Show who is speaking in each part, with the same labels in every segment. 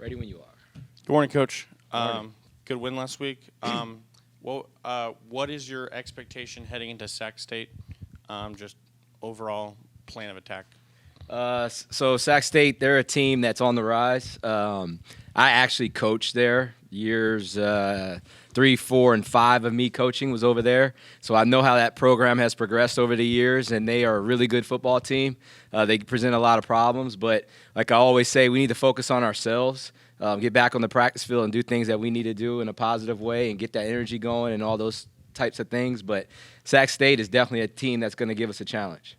Speaker 1: Ready when you are.
Speaker 2: Good morning, Coach.
Speaker 1: Morning.
Speaker 2: Good win last week. What is your expectation heading into Sac State? Just overall plan of attack.
Speaker 1: So Sac State, they're a team that's on the rise. I actually coached there. Years 3, 4, and 5 of me coaching was over there. So I know how that program has progressed over the years, and they are a really good football team. They present a lot of problems, but like I always say, we need to focus on ourselves, get back on the practice field and do things that we need to do in a positive way and get that energy going and all those types of things. But Sac State is definitely a team that's going to give us a challenge.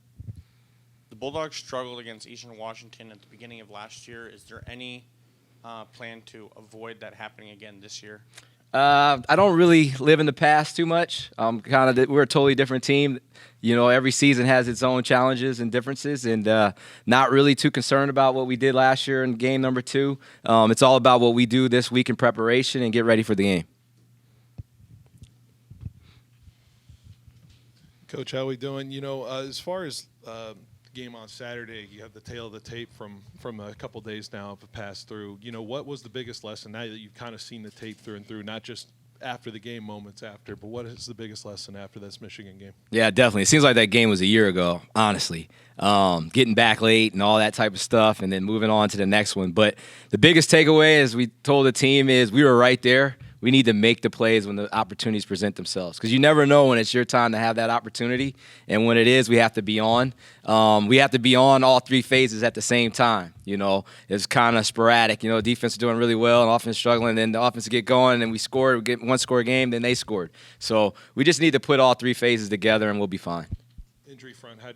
Speaker 2: The Bulldogs struggled against Eastern Washington at the beginning of last year. Is there any plan to avoid that happening again this year?
Speaker 1: I don't really live in the past too much. We're a totally different team. You know, every season has its own challenges and differences, and not really too concerned about what we did last year in game number 2. It's all about what we do this week in preparation and get ready for the game.
Speaker 3: Coach, how we doing? You know, as far as game on Saturday, you have the tail of the tape from a couple days now have passed through. You know, what was the biggest lesson now that you've kind of seen the tape through and through, not just after the game, moments after, but what is the biggest lesson after this Michigan game?
Speaker 1: Yeah, definitely. It seems like that game was a year ago, honestly. Getting back late and all that type of stuff and then moving on to the next one. But the biggest takeaway, as we told the team, is we were right there. We need to make the plays when the opportunities present themselves, because you never know when it's your time to have that opportunity. And when it is, we have to be on. We have to be on all 3 phases at the same time. You know, it's kind of sporadic. You know, defense is doing really well and offense struggling. Then the offense get going and we scored. We get 1-score game, then they scored. So we just need to put all 3 phases together and we'll be fine.
Speaker 3: Injury front, how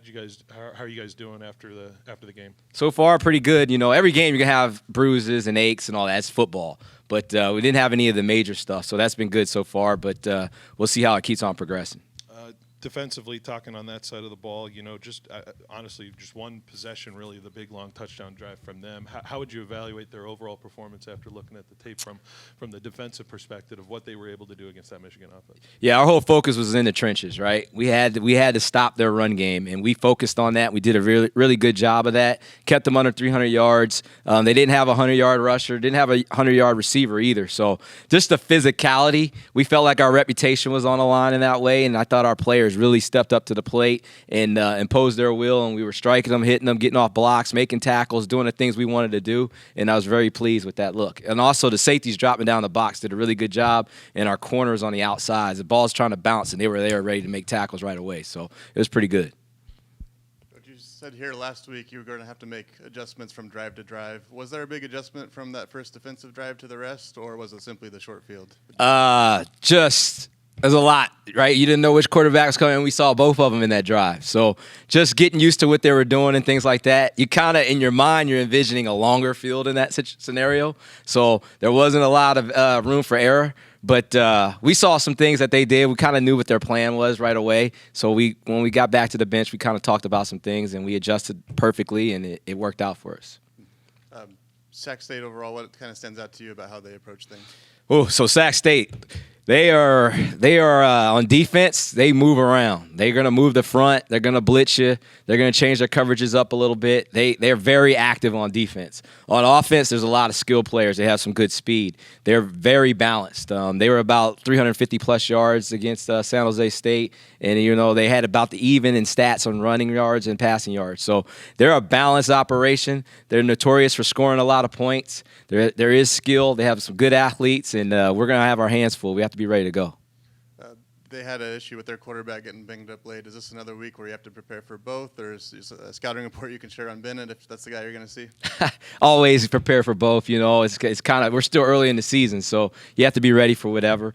Speaker 3: are you guys doing after the game?
Speaker 1: So far, pretty good. You know, every game you're going to have bruises and aches and all that. It's football. But we didn't have any of the major stuff, so that's been good so far. But we'll see how it keeps on progressing.
Speaker 3: Defensively, talking on that side of the ball, you know, just honestly, just one possession, really, the big, long touchdown drive from them. How would you evaluate their overall performance after looking at the tape from the defensive perspective of what they were able to do against that Michigan offense? Yeah,
Speaker 1: our whole focus was in the trenches, right? We had to stop their run game, and we focused on that. We did a really, really good job of that. Kept them under 300 yards. They didn't have a 100-yard rusher, didn't have a 100-yard receiver either. So just the physicality, we felt like our reputation was on the line in that way, and I thought our players really stepped up to the plate and imposed their will, and we were striking them, hitting them, getting off blocks, making tackles, doing the things we wanted to do, and I was very pleased with that look. And also the safeties dropping down the box did a really good job, and our corners on the outsides. The ball's trying to bounce, and they were there ready to make tackles right away, so it was pretty good.
Speaker 4: You said here last week you were going to have to make adjustments from drive to drive. Was there a big adjustment from that first defensive drive to the rest, or was it simply the short field?
Speaker 1: There's a lot, right? You didn't know which quarterback was coming. We saw both of them in that drive. So just getting used to what they were doing and things like that, you kind of, in your mind, you're envisioning a longer field in that scenario. So there wasn't a lot of room for error. But we saw some things that they did. We kind of knew what their plan was right away. So when we got back to the bench, we kind of talked about some things, and we adjusted perfectly, and it worked out for us.
Speaker 4: Sac State overall, what kind of stands out to you about how they approach things?
Speaker 1: Oh, so Sac State, they are on defense. They move around. They're going to move the front. They're going to blitz you. They're going to change their coverages up a little bit. They're very active on defense. On offense, there's a lot of skill players. They have some good speed. They're very balanced. They were about 350-plus yards against San Jose State, and you know they had about the even in stats on running yards and passing yards. So they're a balanced operation. They're notorious for scoring a lot of points. There is skill. They have some good athletes, and we're going to have our hands full. We have to be ready to go.
Speaker 4: They had an issue with their quarterback getting banged up late. Is this another week where you have to prepare for both, or is a scouting report you can share on Bennett if that's the guy you're going to see?
Speaker 1: Always prepare for both. You know, it's kind of, we're still early in the season, so you have to be ready for whatever.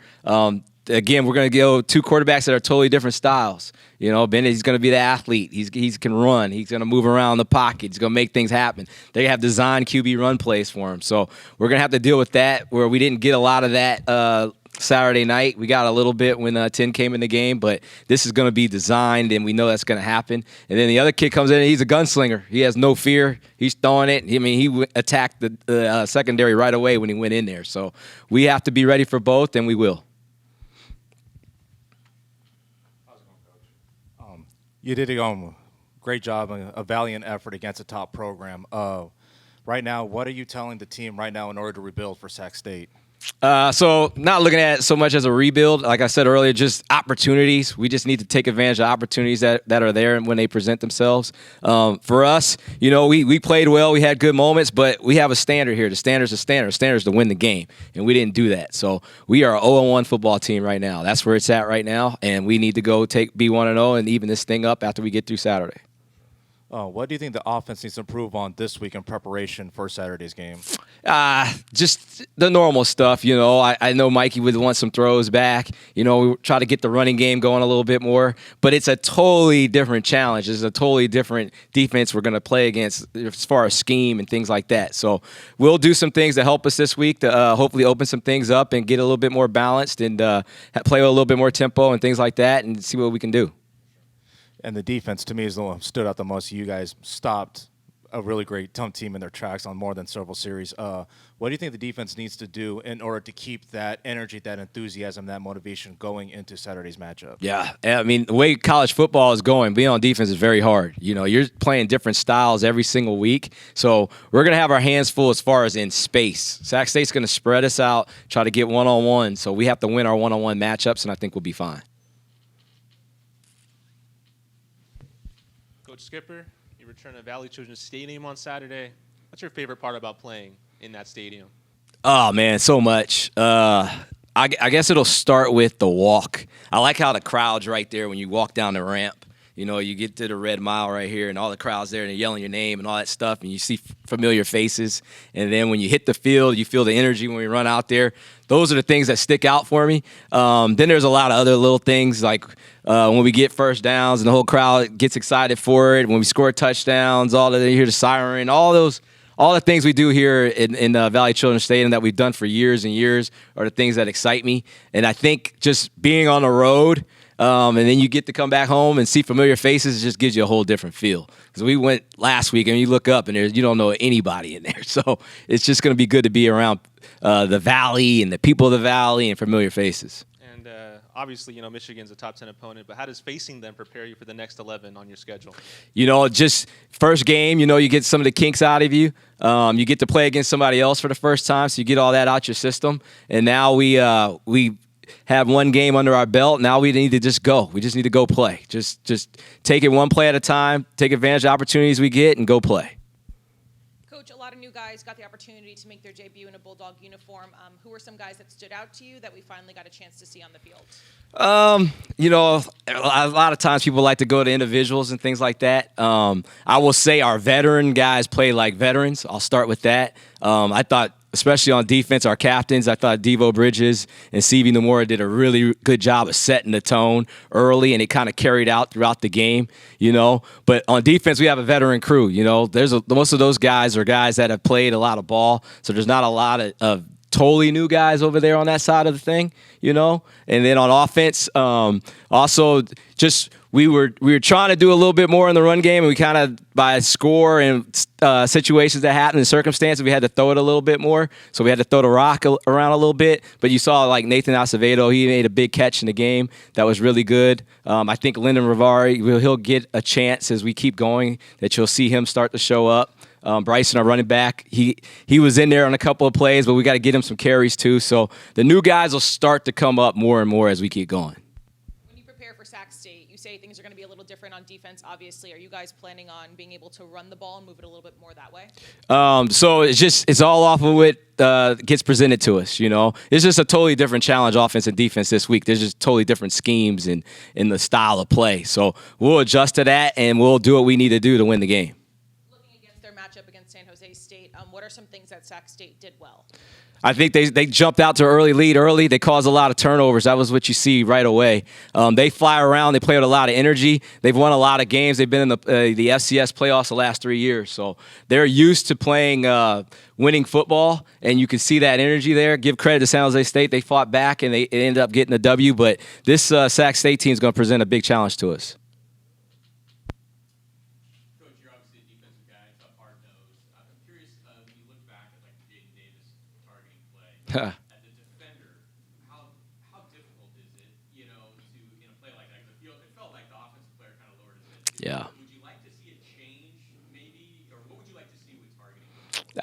Speaker 1: Again, we're going to go 2 quarterbacks that are totally different styles. You know, Bennett, he's going to be the athlete. He can run. He's going to move around the pocket. He's going to make things happen. They have designed QB run plays for him. So we're going to have to deal with that, where we didn't get a lot of that Saturday night. We got a little bit when 10 came in the game, but this is going to be designed, and we know that's going to happen. And then the other kid comes in, and he's a gunslinger. He has no fear. He's throwing it. I mean, he attacked the secondary right away when he went in there. So we have to be ready for both, and we will.
Speaker 5: You did a great job, a valiant effort against a top program. Right now, what are you telling the team right now in order to rebuild for Sac State?
Speaker 1: So not looking at it so much as a rebuild. Like I said earlier, just opportunities. We just need to take advantage of opportunities that are there when they present themselves. For us, we played well. We had good moments, but we have a standard here. The standard's a standard. The standard's to win the game, and we didn't do that. So we are an 0-1 football team right now. That's where it's at right now, and we need to go be 1-0 and even this thing up after we get through Saturday.
Speaker 5: What do you think the offense needs to improve on this week in preparation for Saturday's game?
Speaker 1: Just the normal stuff, I know Mikey would want some throws back. We try to get the running game going a little bit more, but it's a totally different challenge. It's a totally different defense we're going to play against as far as scheme and things like that. So we'll do some things to help us this week to hopefully open some things up and get a little bit more balanced and play with a little bit more tempo and things like that and see what we can do.
Speaker 5: And the defense, to me, is the one who stood out the most. You guys stopped a really great team in their tracks on more than several series. What do you think the defense needs to do in order to keep that energy, that enthusiasm, that motivation going into Saturday's matchup?
Speaker 1: Yeah, I mean, the way college football is going, being on defense is very hard. You're playing different styles every single week. So we're going to have our hands full as far as in space. Sac State's going to spread us out, try to get one-on-one. So we have to win our one-on-one matchups, and I think we'll be fine.
Speaker 6: Coach Skipper, you return to Valley Children's Stadium on Saturday. What's your favorite part about playing in that stadium?
Speaker 1: Oh, man, so much. I guess it'll start with the walk. I like how the crowd's right there when you walk down the ramp. You get to the Red Mile right here, and all the crowd's there, and they're yelling your name and all that stuff, and you see familiar faces. And then when you hit the field, you feel the energy when we run out there. Those are the things that stick out for me. Then there's a lot of other little things, like when we get first downs and the whole crowd gets excited for it. When we score touchdowns, you hear the siren, all the things we do here in Valley Children's Stadium that we've done for years and years are the things that excite me. And I think just being on the road, and then you get to come back home and see familiar faces, it just gives you a whole different feel. Because we went last week and you look up and you don't know anybody in there. So it's just going to be good to be around the Valley and the people of the Valley and familiar faces.
Speaker 6: And obviously, Michigan's a top 10 opponent, but how does facing them prepare you for the next 11 on your schedule?
Speaker 1: Just first game, you get some of the kinks out of you. You get to play against somebody else for the first time, so you get all that out your system. And now we have one game under our belt. Now we need to just go. We just need to go play. Just take it one play at a time, take advantage of opportunities we get, and go play.
Speaker 7: Coach, a lot of new guys got the opportunity to make their debut in a Bulldog uniform. Who were some guys that stood out to you that we finally got a chance to see on the field?
Speaker 1: A lot of times people like to go to individuals and things like that. I will say our veteran guys play like veterans. I'll start with that. I thought, especially on defense, our captains, I thought Devo Bridges and CV Nomura did a really good job of setting the tone early, and it kind of carried out throughout the game, But on defense, we have a veteran crew, most of those guys are guys that have played a lot of ball, so there's not a lot of totally new guys over there on that side of the thing, And then on offense, also just we were trying to do a little bit more in the run game, and we kind of, by score and situations that happened and circumstances, we had to throw it a little bit more. So we had to throw the rock around a little bit. But you saw like Nathan Acevedo, he made a big catch in the game that was really good. I think Lyndon Rivari, he'll get a chance as we keep going, that you'll see him start to show up. Bryson, our running back, he was in there on a couple of plays, but we got to get him some carries too. So the new guys will start to come up more and more as we keep going.
Speaker 7: When you prepare for Sac State, you say things are going to be a little different on defense, obviously. Are you guys planning on being able to run the ball and move it a little bit more that way?
Speaker 1: So it's all off of what gets presented to us, It's just a totally different challenge, offense and defense this week. There's just totally different schemes in the style of play. So we'll adjust to that, and we'll do what we need to do to win the game.
Speaker 7: Their matchup against San Jose State, what are some things that Sac State did well?
Speaker 1: I think they jumped out to an early lead early. They caused a lot of turnovers. That was what you see right away. They fly around. They play with a lot of energy. They've won a lot of games. They've been in the FCS playoffs the last 3 years. So they're used to playing winning football, and you can see that energy there. Give credit to San Jose State. They fought back, and they ended up getting a W. But this Sac State team is going to present a big challenge to us.
Speaker 8: As a defender, how difficult is it, to in a play like that? Because it felt like the offensive player kind of lowered his head.
Speaker 1: Yeah.
Speaker 8: Would you like to see a change, maybe, or what would you like to see with targeting?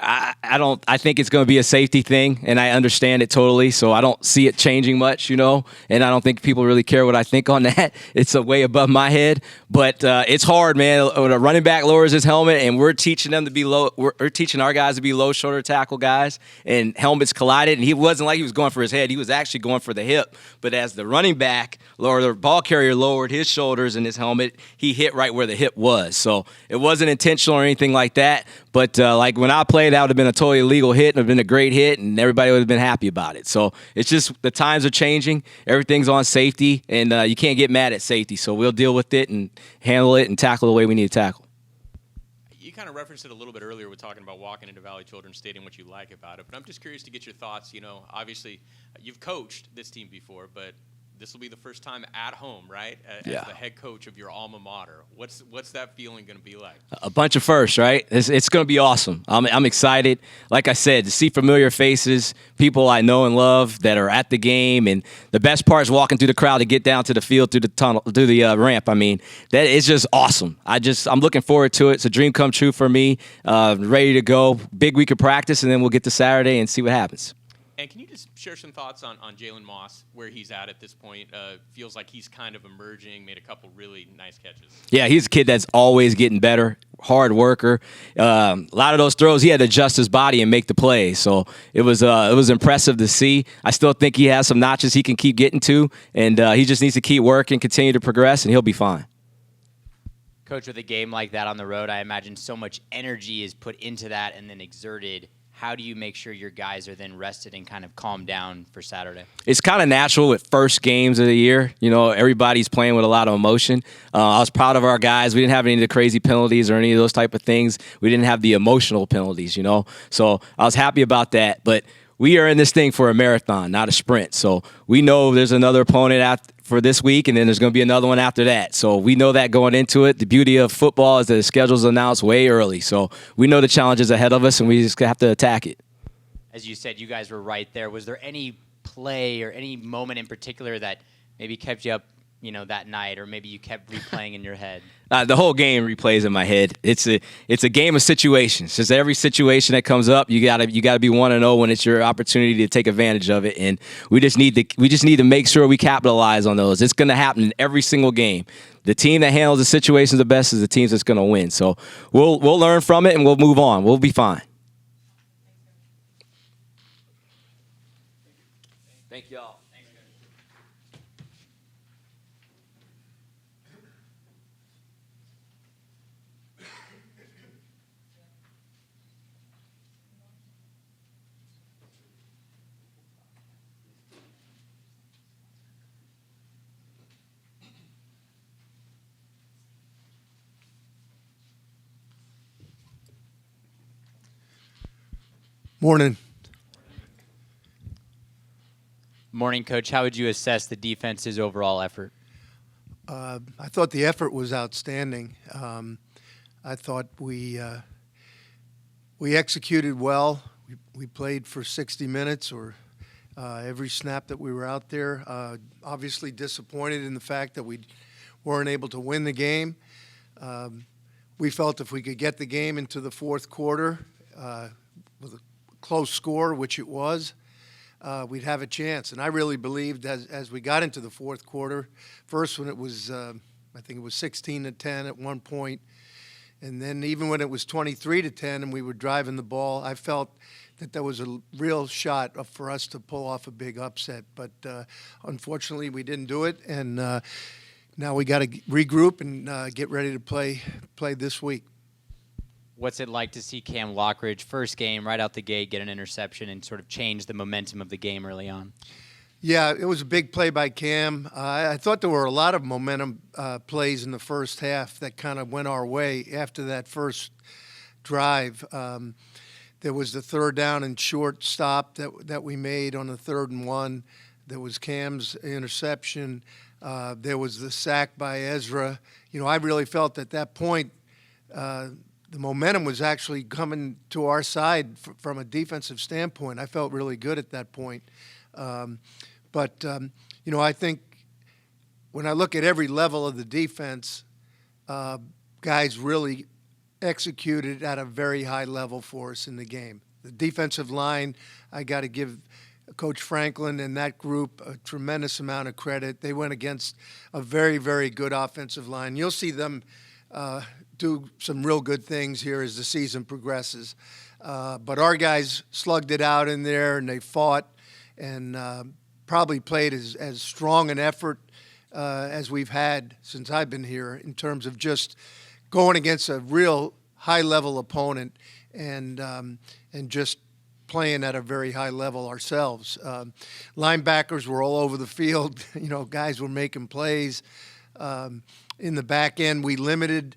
Speaker 1: I don't. I think it's going to be a safety thing, and I understand it totally. So I don't see it changing much, and I don't think people really care what I think on that. It's way above my head, but it's hard, man. When a running back lowers his helmet, and we're teaching them to be low, we're teaching our guys to be low shoulder tackle guys, and helmets collided, and he wasn't like he was going for his head. He was actually going for the hip. But as the running back or the ball carrier lowered his shoulders in his helmet, he hit right where the hip was. So it wasn't intentional or anything like that. But like when I played, that would have been a totally illegal hit and have been a great hit, and everybody would have been happy about it. So it's just the times are changing. Everything's on safety, and you can't get mad at safety. So we'll deal with it and handle it and tackle the way we need to tackle.
Speaker 8: You kind of referenced it a little bit earlier with talking about walking into Valley Children's Stadium, what you like about it. But I'm just curious to get your thoughts. Obviously, you've coached this team before, but this will be the first time at home, right? As the head coach of your alma mater. What's that feeling going to be like?
Speaker 1: A bunch of firsts, right? It's going to be awesome. I'm excited. Like I said, to see familiar faces, people I know and love that are at the game, and the best part is walking through the crowd to get down to the field through the tunnel, through the ramp. I mean, that is just awesome. I'm looking forward to it. It's a dream come true for me. Ready to go. Big week of practice, and then we'll get to Saturday and see what happens.
Speaker 8: And can you just share some thoughts on Jalen Moss, where he's at this point? Feels like he's kind of emerging, made a couple really nice catches.
Speaker 1: Yeah, he's a kid that's always getting better, hard worker. A lot of those throws, he had to adjust his body and make the play. So it was impressive to see. I still think he has some notches he can keep getting to, and he just needs to keep working, continue to progress, and he'll be fine.
Speaker 9: Coach, with a game like that on the road, I imagine so much energy is put into that and then exerted. How do you make sure your guys are then rested and kind of calmed down for Saturday?
Speaker 1: It's kind of natural with first games of the year. Everybody's playing with a lot of emotion. I was proud of our guys. We didn't have any of the crazy penalties or any of those type of things. We didn't have the emotional penalties, So I was happy about that. But we are in this thing for a marathon, not a sprint. So we know there's another opponent for this week, and then there's going to be another one after that. So we know that going into it. The beauty of football is that the schedule's announced way early. So we know the challenges ahead of us, and we just have to attack it.
Speaker 9: As you said, you guys were right there. Was there any play or any moment in particular that maybe kept you up, that night, or maybe you kept replaying in your head?
Speaker 1: The whole game replays in my head. It's a game of situations. Just every situation that comes up, you gotta be 1-0 when it's your opportunity to take advantage of it. And we just need to make sure we capitalize on those. It's gonna happen in every single game. The team that handles the situations the best is the team that's gonna win. So we'll learn from it and we'll move on. We'll be fine. Thank y'all.
Speaker 10: Morning.
Speaker 9: Morning, Coach. How would you assess the defense's overall effort?
Speaker 10: I thought the effort was outstanding. I thought we executed well. We played for 60 minutes or every snap that we were out there. Obviously disappointed in the fact that we weren't able to win the game. We felt if we could get the game into the fourth quarter with a close score, which it was, we'd have a chance. And I really believed as we got into the fourth quarter, first when it was, I think it was 16-10 at one point, and then even when it was 23-10 and we were driving the ball, I felt that there was a real shot for us to pull off a big upset. But unfortunately, we didn't do it, and now we got to regroup and get ready to play this week.
Speaker 9: What's it like to see Cam Lockridge, first game, right out the gate, get an interception and sort of change the momentum of the game early on?
Speaker 10: Yeah, it was a big play by Cam. I thought there were a lot of momentum plays in the first half that kind of went our way after that first drive. There was the third down and short stop that we made on the 3rd and 1. There was Cam's interception. There was the sack by Ezra. I really felt at that point the momentum was actually coming to our side from a defensive standpoint. I felt really good at that point. But I think when I look at every level of the defense, guys really executed at a very high level for us in the game. The defensive line, I got to give Coach Franklin and that group a tremendous amount of credit. They went against a very, very good offensive line. You'll see them do some real good things here as the season progresses. But our guys slugged it out in there, and they fought and probably played as strong an effort as we've had since I've been here in terms of just going against a real high-level opponent and just playing at a very high level ourselves. Linebackers were all over the field. Guys were making plays. In the back end, we limited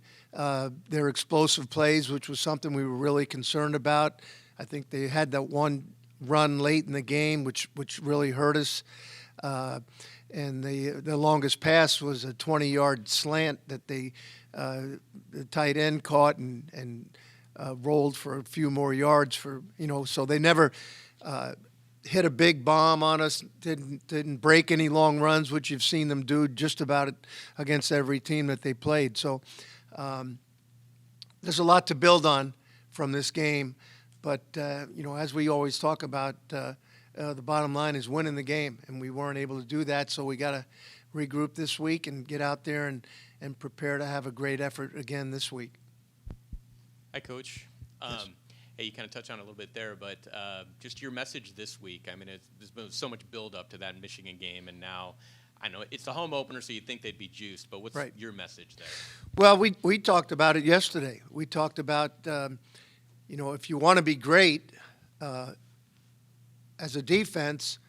Speaker 10: their explosive plays, which was something we were really concerned about. I think they had that one run late in the game, which really hurt us. And the longest pass was a 20-yard slant that the tight end caught and rolled for a few more yards so they never hit a big bomb on us, didn't break any long runs, which you've seen them do just about against every team that they played. So there's a lot to build on from this game, but as we always talk about, the bottom line is winning the game, and we weren't able to do that, so we got to regroup this week and get out there and prepare to have a great effort again this week.
Speaker 8: Hi, Coach. Hey, you kind of touched on it a little bit there, but just your message this week. I mean, there's been so much build-up to that Michigan game, and now I know it's the home opener, so you'd think they'd be juiced, but what's your message there?
Speaker 10: Well, we talked about it yesterday. We talked about, if you want to be great as a defense,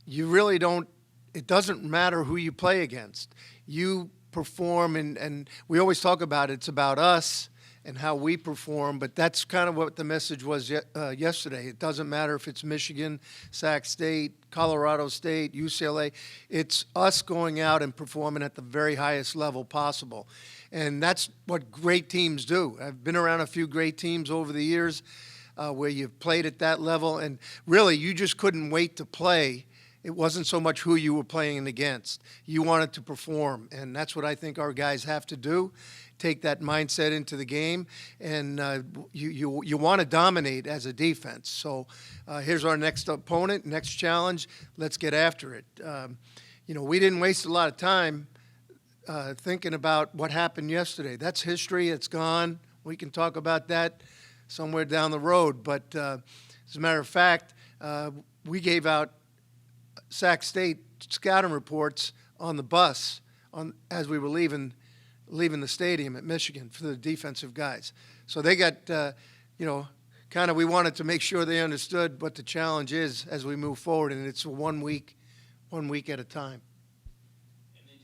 Speaker 10: you really don't – it doesn't matter who you play against. You perform, and we always talk about it's about us and how we perform, but that's kind of what the message was yesterday. It doesn't matter if it's Michigan, Sac State, Colorado State, UCLA. It's us going out and performing at the very highest level possible. And that's what great teams do. I've been around a few great teams over the years where you've played at that level, and really you just couldn't wait to play. It wasn't so much who you were playing against. You wanted to perform, and that's what I think our guys have to do. Take that mindset into the game, and you want to dominate as a defense. So here's our next opponent, next challenge. Let's get after it. We didn't waste a lot of time thinking about what happened yesterday. That's history. It's gone. We can talk about that somewhere down the road. But as a matter of fact, we gave out Sac State scouting reports on the bus as we were leaving the stadium at Michigan for the defensive guys. So they got, kind of we wanted to make sure they understood what the challenge is as we move forward, and it's 1 week at a time.
Speaker 8: And then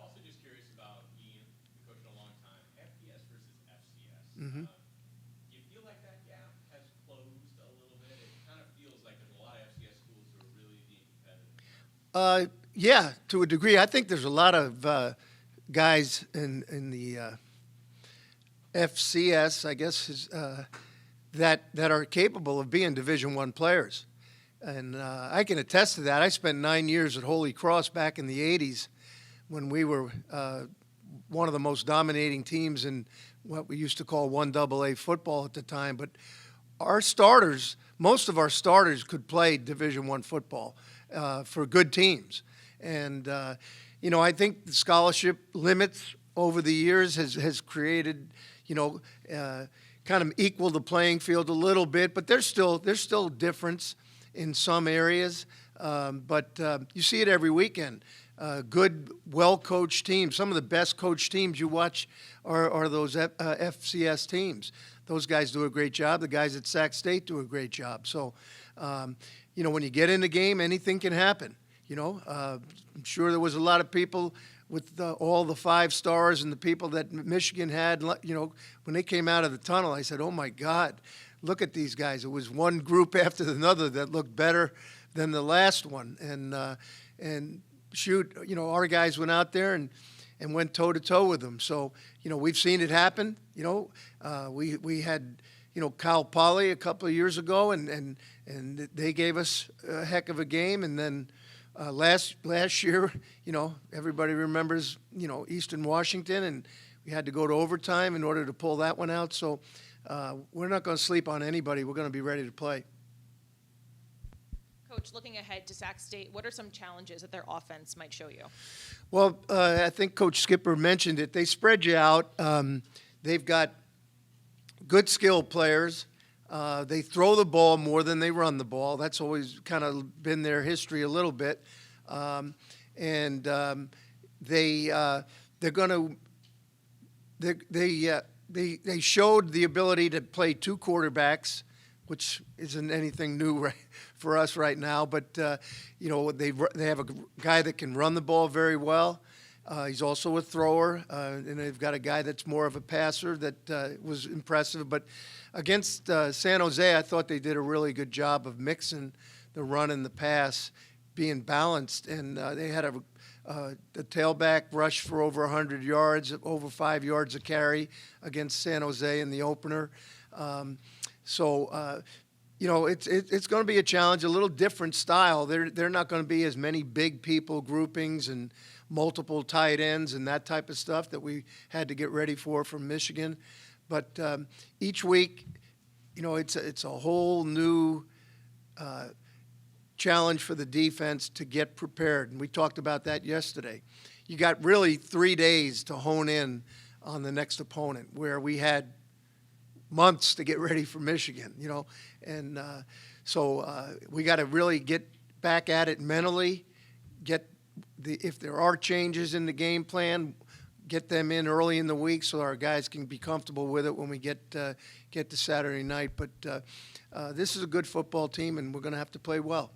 Speaker 8: also curious about being the coach in a long time, FBS versus FCS.
Speaker 10: Mm-hmm.
Speaker 8: Do you feel like that gap has closed a little bit? It kind of feels like there's a lot of FCS schools who are really being competitive.
Speaker 10: Yeah, to a degree. I think there's a lot of guys in the FCS, I guess, that are capable of being Division I players. And I can attest to that. I spent 9 years at Holy Cross back in the 80s when we were one of the most dominating teams in what we used to call 1AA football at the time. But our starters, most of our starters could play Division I football for good teams. And I think the scholarship limits over the years has created, kind of equal the playing field a little bit, but there's still difference in some areas. But you see it every weekend. Good, well-coached teams. Some of the best coached teams you watch are those FCS teams. Those guys do a great job. The guys at Sac State do a great job. So, when you get in the game, anything can happen. I'm sure there was a lot of people with all the 5 stars and the people that Michigan had, when they came out of the tunnel, I said, oh, my God, look at these guys. It was one group after another that looked better than the last one. And shoot, our guys went out there and went toe-to-toe with them. So, we've seen it happen. We had, Cal Poly a couple of years ago, and they gave us a heck of a game. And then last year, everybody remembers, Eastern Washington, and We had to go to overtime in order to pull that one out. So we're not going to sleep on anybody. We're going to be ready to play.
Speaker 7: Coach, looking ahead to Sac State, what are some challenges that their offense might show you?
Speaker 10: Well, I think Coach Skipper mentioned it. They spread you out. They've got good skilled players. They throw the ball more than they run the ball. That's always kind of been their history a little bit. They're going to they showed the ability to play two quarterbacks, which isn't anything new for us right now. But they have a guy that can run the ball very well. He's also a thrower, and they've got a guy that's more of a passer that was impressive. But against San Jose, I thought they did a really good job of mixing the run and the pass, being balanced, and they had the tailback rush for over 100 yards, over 5 yards a carry against San Jose in the opener. It's going to be a challenge, a little different style. They're not going to be as many big people groupings and multiple tight ends and that type of stuff that we had to get ready for from Michigan. But each week, it's a whole new challenge for the defense to get prepared. And we talked about that yesterday. You got really 3 days to hone in on the next opponent, where we had months to get ready for Michigan, And so we got to really get back at it mentally, if there are changes in the game plan, get them in early in the week so our guys can be comfortable with it when we get to Saturday night. But this is a good football team, and we're going to have to play well.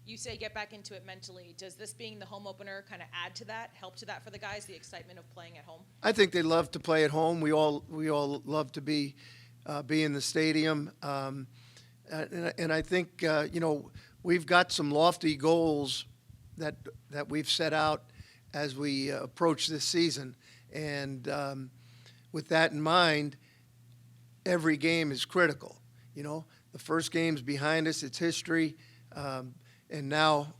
Speaker 7: You say get back into it mentally. Does this being the home opener kind of add to that, help to that for the guys, the excitement of playing at home?
Speaker 10: I think they love to play at home. We all love to be in the stadium, and I think we've got some lofty goals that we've set out as we approach this season, and with that in mind, every game is critical. The first game's behind us; it's history. And now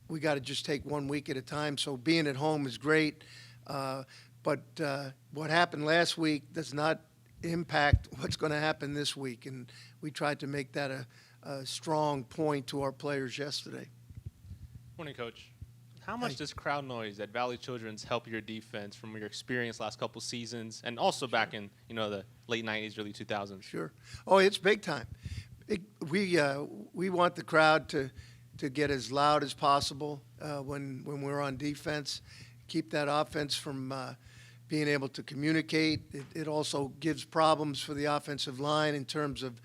Speaker 10: we got to just take 1 week at a time. So being at home is great. But what happened last week does not impact what's going to happen this week. And we tried to make that a strong point to our players yesterday.
Speaker 6: Morning, Coach. How much does crowd noise at Valley Children's help your defense from your experience last couple seasons and also back in the late 90s, early 2000s?
Speaker 10: Sure. Oh, it's big time. We want the crowd to get as loud as possible when we're on defense, keep that offense from being able to communicate. It also gives problems for the offensive line in terms of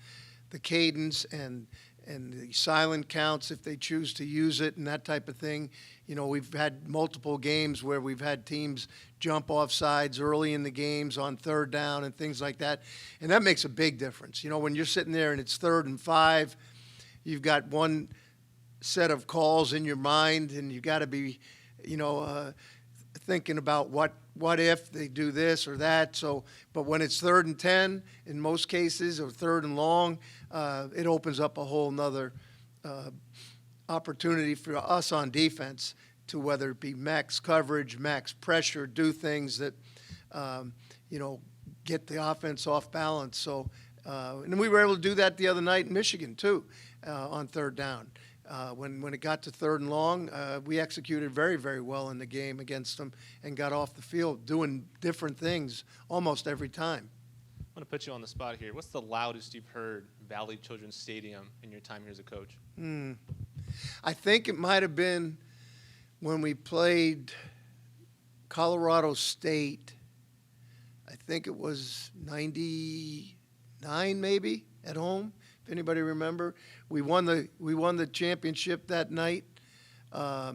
Speaker 10: the cadence and the silent counts if they choose to use it and that type of thing. We've had multiple games where we've had teams jump off sides early in the games on third down and things like that, and that makes a big difference. When you're sitting there and it's 3rd and 5, you've got one set of calls in your mind, and you got to be, thinking about what if they do this or that. So, but when it's 3rd and 10, in most cases, or 3rd and long, it opens up a whole nother opportunity for us on defense to, whether it be max coverage, max pressure, do things that, get the offense off balance. So, and we were able to do that the other night in Michigan too, on 3rd down. When it got to 3rd and long, we executed very, very well in the game against them and got off the field doing different things almost every time.
Speaker 6: I'm going to put you on the spot here. What's the loudest you've heard Valley Children's Stadium in your time here as a coach?
Speaker 10: I think it might have been when we played Colorado State. I think it was 99 maybe at home. If anybody remember, we won the championship that night, I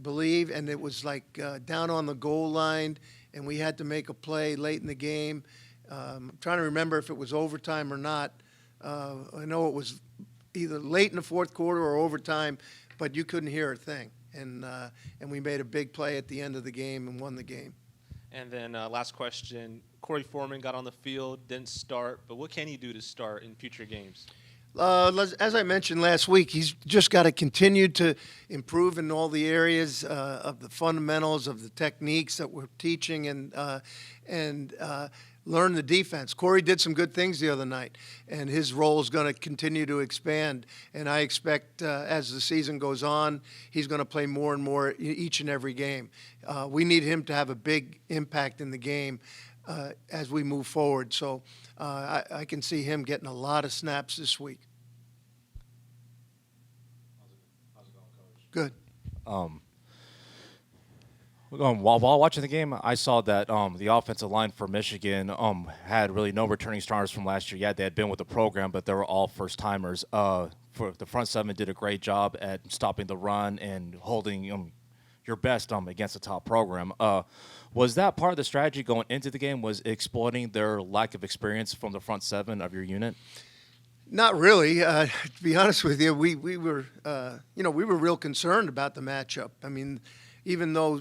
Speaker 10: believe, and it was like down on the goal line, and we had to make a play late in the game. I'm trying to remember if it was overtime or not. I know it was either late in the 4th quarter or overtime, but you couldn't hear a thing, and we made a big play at the end of the game and won the game.
Speaker 6: And then last question. Corey Foreman got on the field, didn't start, but what can he do to start in future games?
Speaker 10: As I mentioned last week, he's just got to continue to improve in all the areas of the fundamentals of the techniques that we're teaching, and learn the defense. Corey did some good things the other night, and his role is going to continue to expand. And I expect as the season goes on, he's going to play more and more each and every game. We need him to have a big impact in the game as we move forward. So I can see him getting a lot of snaps this week.
Speaker 5: How's it going, Coach?
Speaker 10: Good.
Speaker 5: While watching the game, I saw that the offensive line for Michigan had really no returning starters from last year. Yeah, they had been with the program, but they were all first-timers. For the front seven did a great job at stopping the run and holding your best against the top program. Was that part of the strategy going into the game, was exploiting their lack of experience from the front seven of your unit?
Speaker 10: Not really. To be honest with you, we were we were real concerned about the matchup. I mean, even though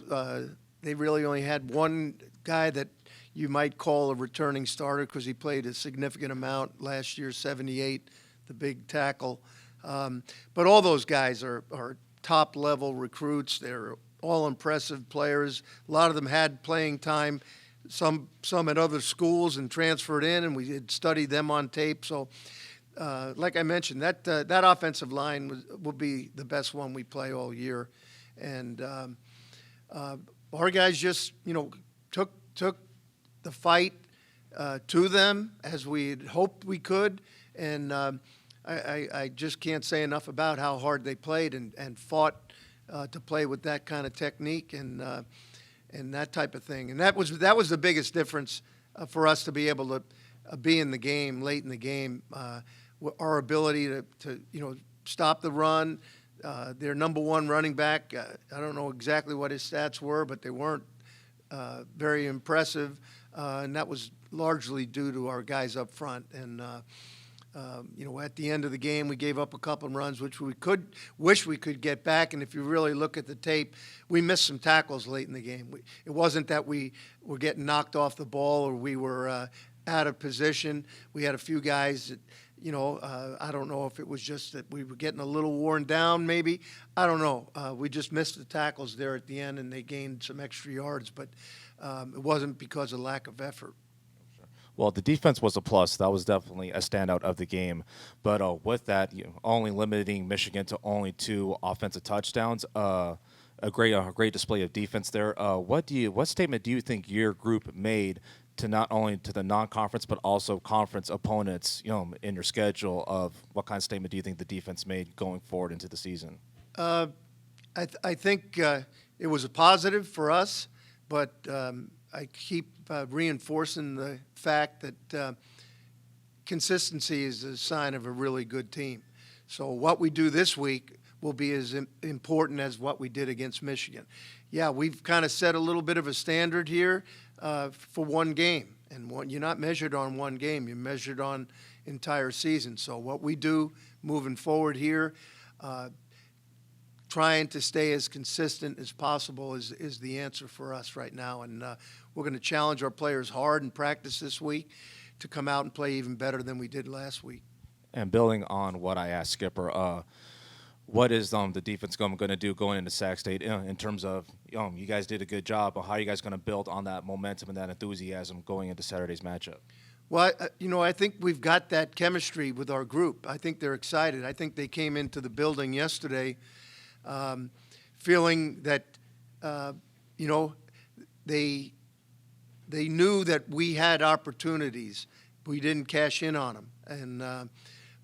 Speaker 10: they really only had one guy that you might call a returning starter because he played a significant amount last year, 78, the big tackle. But all those guys are top-level recruits. They're all impressive players. A lot of them had playing time, some at other schools and transferred in, and we had studied them on tape. So, like I mentioned, that offensive line will be the best one we play all year. And our guys just, took the fight to them as we had hoped we could. And I just can't say enough about how hard they played and fought to play with that kind of technique and that type of thing. And that was the biggest difference for us to be able to be in the game late in the game. Our ability to stop the run. Their number one running back, I don't know exactly what his stats were, but they weren't very impressive, and that was largely due to our guys up front. And at the end of the game, we gave up a couple of runs, which we wish we could get back. And if you really look at the tape, we missed some tackles late in the game. It wasn't that we were getting knocked off the ball or we were out of position. We had a few guys that, I don't know if it was just that we were getting a little worn down, maybe. I don't know. We just missed the tackles there at the end, and they gained some extra yards, but it wasn't because of lack of effort.
Speaker 5: Well, the defense was a plus. That was definitely a standout of the game. But with that, only limiting Michigan to only 2 offensive touchdowns, a great display of defense there. What statement do you think your group made to not only to the non-conference but also conference opponents, in your schedule? Of what kind of statement do you think the defense made going forward into the season?
Speaker 10: I think it was a positive for us, but I keep reinforcing the fact that consistency is a sign of a really good team. So what we do this week will be as important as what we did against Michigan. Yeah, we've kind of set a little bit of a standard here for one game. And you're not measured on one game. You're measured on entire season. So what we do moving forward here, trying to stay as consistent as possible is the answer for us right now. And we're going to challenge our players hard in practice this week to come out and play even better than we did last week.
Speaker 5: And building on what I asked Skipper, what is the defense going to do going into Sac State in terms of, you guys did a good job, but how are you guys going to build on that momentum and that enthusiasm going into Saturday's matchup?
Speaker 10: Well, I think we've got that chemistry with our group. I think they're excited. I think they came into the building yesterday feeling that, they knew that we had opportunities. We didn't cash in on them.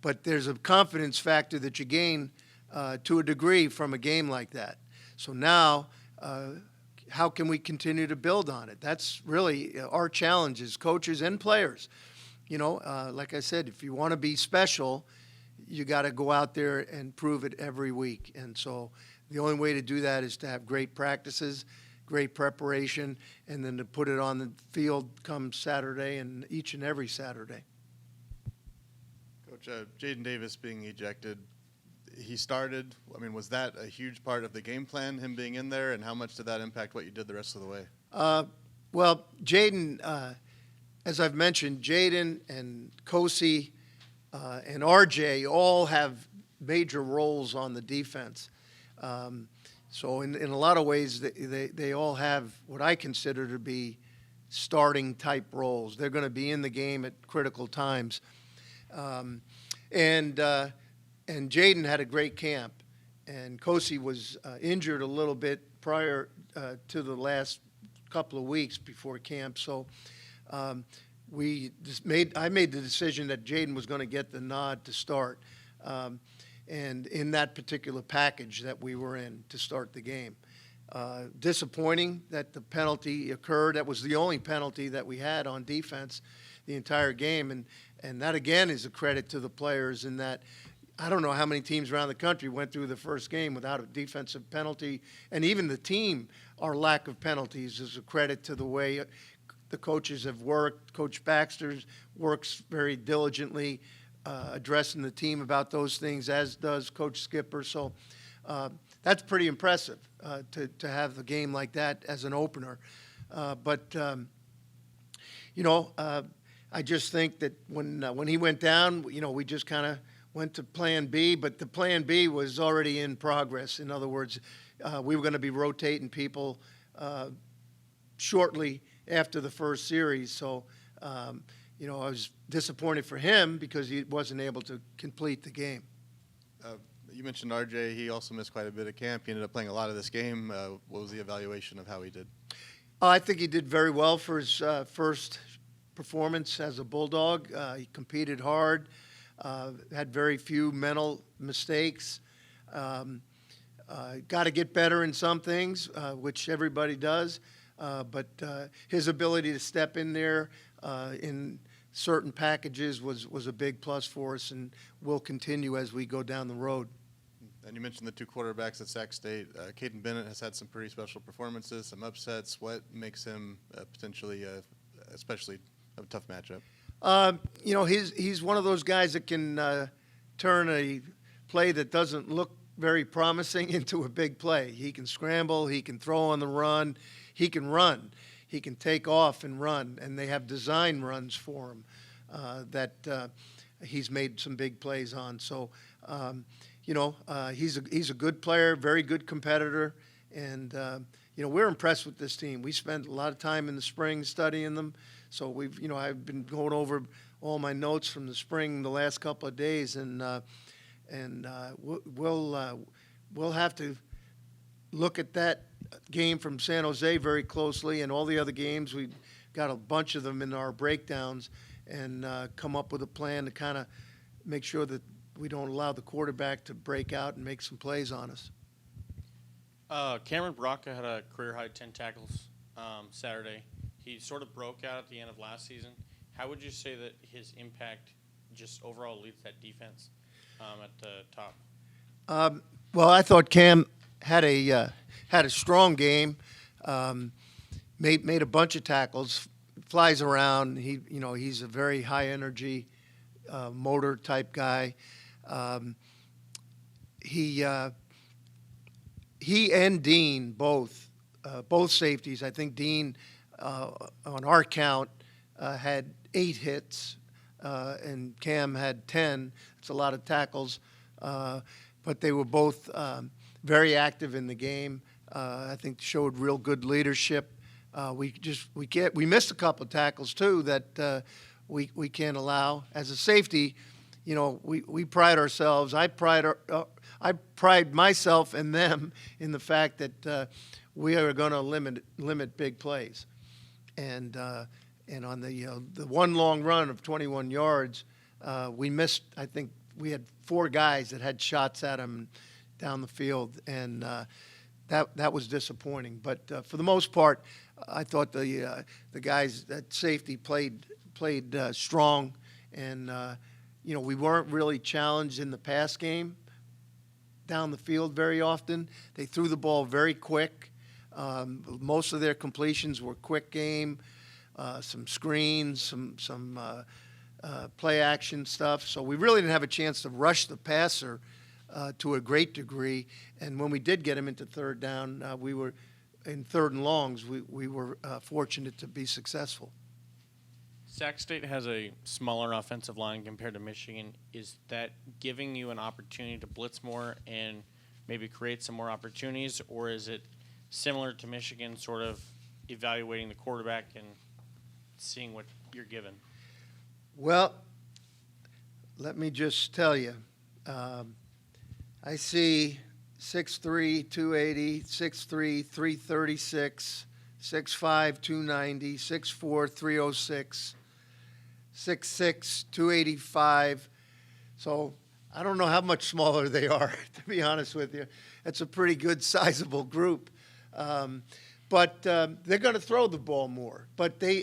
Speaker 10: But there's a confidence factor that you gain to a degree from a game like that. So now, how can we continue to build on it? That's really our challenge as coaches and players. Like I said, if you want to be special, you got to go out there and prove it every week. And so the only way to do that is to have great practices, great preparation, and then to put it on the field come Saturday and each and every Saturday.
Speaker 4: Coach, Jaden Davis being ejected, he started. I mean, was that a huge part of the game plan, him being in there, and how much did that impact what you did the rest of the way?
Speaker 10: Well, Jaden, as I've mentioned, Jaden and Kosi and RJ all have major roles on the defense. So in a lot of ways, they all have what I consider to be starting type roles. They're going to be in the game at critical times. And Jaden had a great camp, and Kosi was injured a little bit prior to the last couple of weeks before camp. So I made the decision that Jaden was going to get the nod to start, and in that particular package that we were in to start the game. Disappointing that the penalty occurred. That was the only penalty that we had on defense the entire game, and that again is a credit to the players in that I don't know how many teams around the country went through the first game without a defensive penalty, and even the team, our lack of penalties is a credit to the way the coaches have worked. Coach Baxter works very diligently addressing the team about those things, as does Coach Skipper. So that's pretty impressive to have a game like that as an opener. But I just think that when he went down, we just kind of went to Plan B, but the Plan B was already in progress. In other words, we were going to be rotating people shortly after the first series. So, I was disappointed for him because he wasn't able to complete the game.
Speaker 4: You mentioned RJ. He also missed quite a bit of camp. He ended up playing a lot of this game. What was the evaluation of how he did?
Speaker 10: I think he did very well for his first performance as a Bulldog. He competed hard, had very few mental mistakes. Got to get better in some things, which everybody does. But his ability to step in there in certain packages was a big plus for us, and will continue as we go down the road.
Speaker 4: And you mentioned the two quarterbacks at Sac State. Caden Bennett has had some pretty special performances, some upsets. What makes him potentially, especially a tough matchup?
Speaker 10: He's one of those guys that can turn a play that doesn't look very promising into a big play. He can scramble. He can throw on the run. He can run. He can take off and run, and they have design runs for him that he's made some big plays on. So, he's a good player, very good competitor, and we're impressed with this team. We spent a lot of time in the spring studying them. So I've been going over all my notes from the spring the last couple of days, and we'll have to look at that game from San Jose very closely, and all the other games. We've got a bunch of them in our breakdowns, and come up with a plan to kind of make sure that we don't allow the quarterback to break out and make some plays on us.
Speaker 2: Cameron Baraka had a career-high 10 tackles Saturday. He sort of broke out at the end of last season. How would you say that his impact just overall leads that defense at the top?
Speaker 10: Well, I thought Cam had a strong game. Made a bunch of tackles, flies around. He's a very high energy motor type guy. He and Dean both safeties. I think Dean on our count had 8 hits, and Cam had 10. It's a lot of tackles, but they were both very active in the game. I think showed real good leadership. We missed a couple of tackles too that we can't allow. As a safety, we pride ourselves. I pride myself and them in the fact that we are going to limit big plays. And on the one long run of 21 yards, we missed. I think we had 4 guys that had shots at him down the field, and that was disappointing. But for the most part, I thought the guys at safety played strong, and we weren't really challenged in the pass game down the field very often. They threw the ball very quick. Most of their completions were quick game, some screens, some play action stuff. So we really didn't have a chance to rush the passer to a great degree. And when we did get him into third down, we were in third and longs. We were fortunate to be successful.
Speaker 2: Sac State has a smaller offensive line compared to Michigan. Is that giving you an opportunity to blitz more and maybe create some more opportunities, or is it similar to Michigan, sort of evaluating the quarterback and seeing what you're given?
Speaker 10: Well, let me just tell you, I see 6'3", 280, 6'3", 336, 6'5", 290, 6'4", 306, 6'6", 285. So I don't know how much smaller they are, to be honest with you. It's a pretty good, sizable group. But they're going to throw the ball more. But they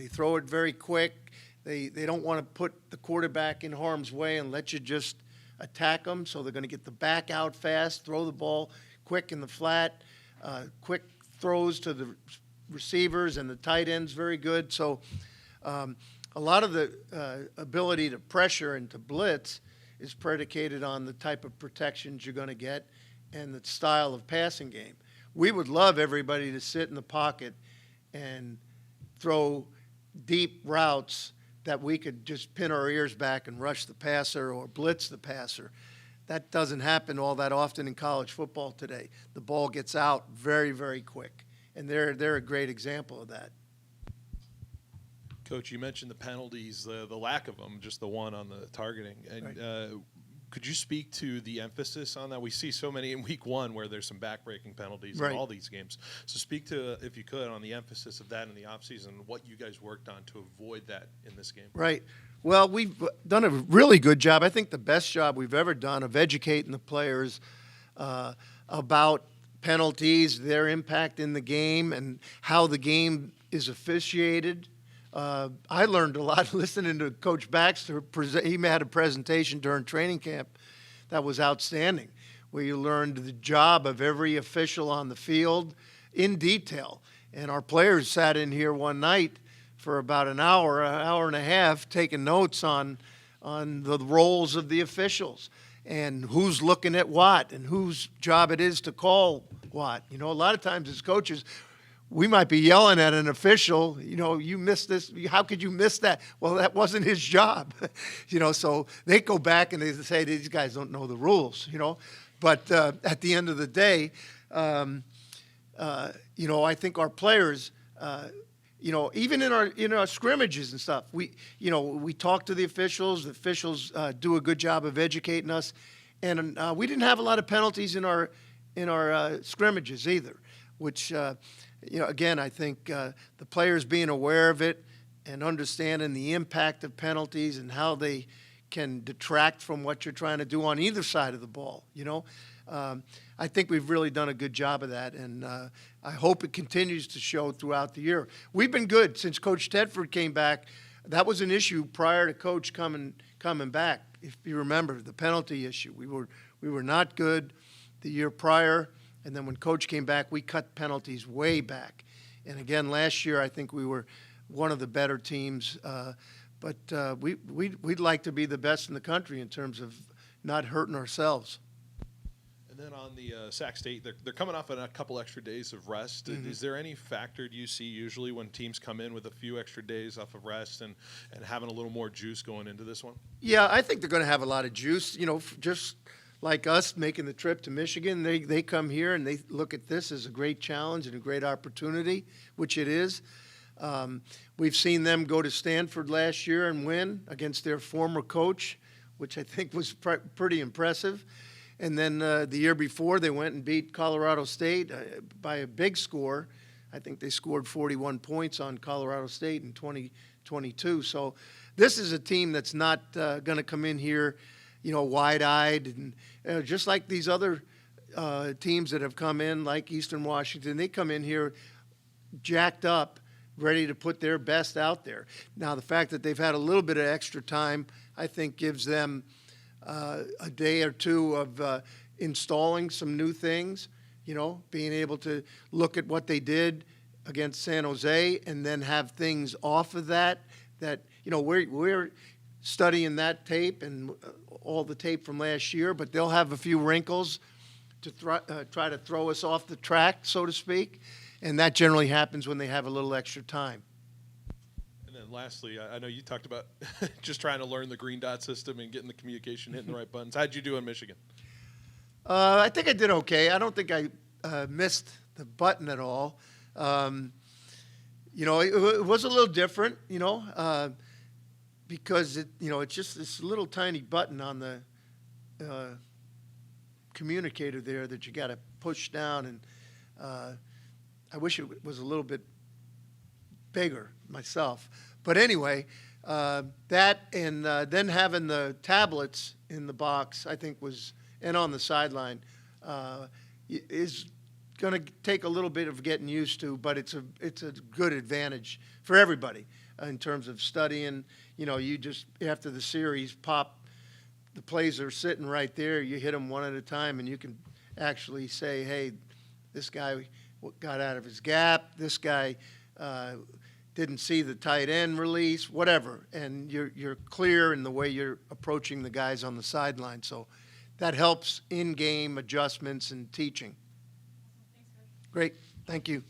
Speaker 10: throw it very quick. They don't want to put the quarterback in harm's way and let you just attack them. So they're going to get the back out fast, throw the ball quick in the flat, quick throws to the receivers and the tight ends, very good. So a lot of the ability to pressure and to blitz is predicated on the type of protections you're going to get and the style of passing game. We would love everybody to sit in the pocket and throw deep routes that we could just pin our ears back and rush the passer or blitz the passer. That doesn't happen all that often in college football today. The ball gets out very, very quick, and they're a great example of that.
Speaker 3: Coach, you mentioned the penalties, the lack of them, just the one on the targeting. And
Speaker 10: Right.
Speaker 3: Could you speak to the emphasis on that? We see so many in week one where there's some backbreaking penalties
Speaker 10: Right.
Speaker 3: in all these games. So speak to, if you could, on the emphasis of that in the offseason and what you guys worked on to avoid that in this game.
Speaker 10: Right. Well, we've done a really good job. I think the best job we've ever done of educating the players about penalties, their impact in the game, and how the game is officiated. I learned a lot listening to Coach Baxter. He had a presentation during training camp that was outstanding, where you learned the job of every official on the field in detail. And our players sat in here one night for about an hour and a half, taking notes on the roles of the officials and who's looking at what and whose job it is to call what. You know, a lot of times as coaches, we might be yelling at an official, you know, you missed this. How could you miss that? Well, that wasn't his job. You know, so they go back and they say, these guys don't know the rules, you know. But at the end of the day, you know, I think our players, you know, even in our scrimmages and stuff, we talk to the officials. The officials do a good job of educating us, and we didn't have a lot of penalties in our scrimmages either, which. You know, again, I think the players being aware of it and understanding the impact of penalties and how they can detract from what you're trying to do on either side of the ball, you know. I think we've really done a good job of that, and I hope it continues to show throughout the year. We've been good since Coach Tedford came back. That was an issue prior to Coach coming back. If you remember, the penalty issue. We were not good the year prior. And then when Coach came back, we cut penalties way back. And again, last year, I think we were one of the better teams. But we'd like to be the best in the country in terms of not hurting ourselves.
Speaker 3: And then on the Sac State, they're coming off on a couple extra days of rest. Mm-hmm. Is there any factor do you see usually when teams come in with a few extra days off of rest and having a little more juice going into this one?
Speaker 10: Yeah, I think they're going to have a lot of juice, you know, just like us making the trip to Michigan. They come here and they look at this as a great challenge and a great opportunity, which it is. We've seen them go to Stanford last year and win against their former coach, which I think was pretty impressive. And then the year before, they went and beat Colorado State by a big score. I think they scored 41 points on Colorado State in 2022. So this is a team that's not going to come in here, you know, wide-eyed. And just like these other teams that have come in, like Eastern Washington, they come in here jacked up, ready to put their best out there. Now, the fact that they've had a little bit of extra time, I think, gives them a day or two of installing some new things, you know, being able to look at what they did against San Jose and then have things off of that, you know, we're studying that tape and all the tape from last year, but they'll have a few wrinkles to try to throw us off the track, so to speak, and that generally happens when they have a little extra time.
Speaker 3: And then And lastly, I know you talked about just trying to learn the green dot system and getting the communication, hitting the right buttons. How'd you do in Michigan?
Speaker 10: I think I did okay. I don't think I missed the button at all. It was a little different, because it's just this little tiny button on the communicator there that you got to push down, and I wish it was a little bit bigger myself. But anyway, that and then having the tablets in the box, I think and on the sideline, is going to take a little bit of getting used to, but it's a good advantage for everybody in terms of studying. You just, after the series, the plays are sitting right there. You hit them one at a time, and you can actually say, hey, this guy got out of his gap. This guy didn't see the tight end release, whatever. And you're clear in the way you're approaching the guys on the sideline. So that helps in-game adjustments and teaching. Great. Thank you.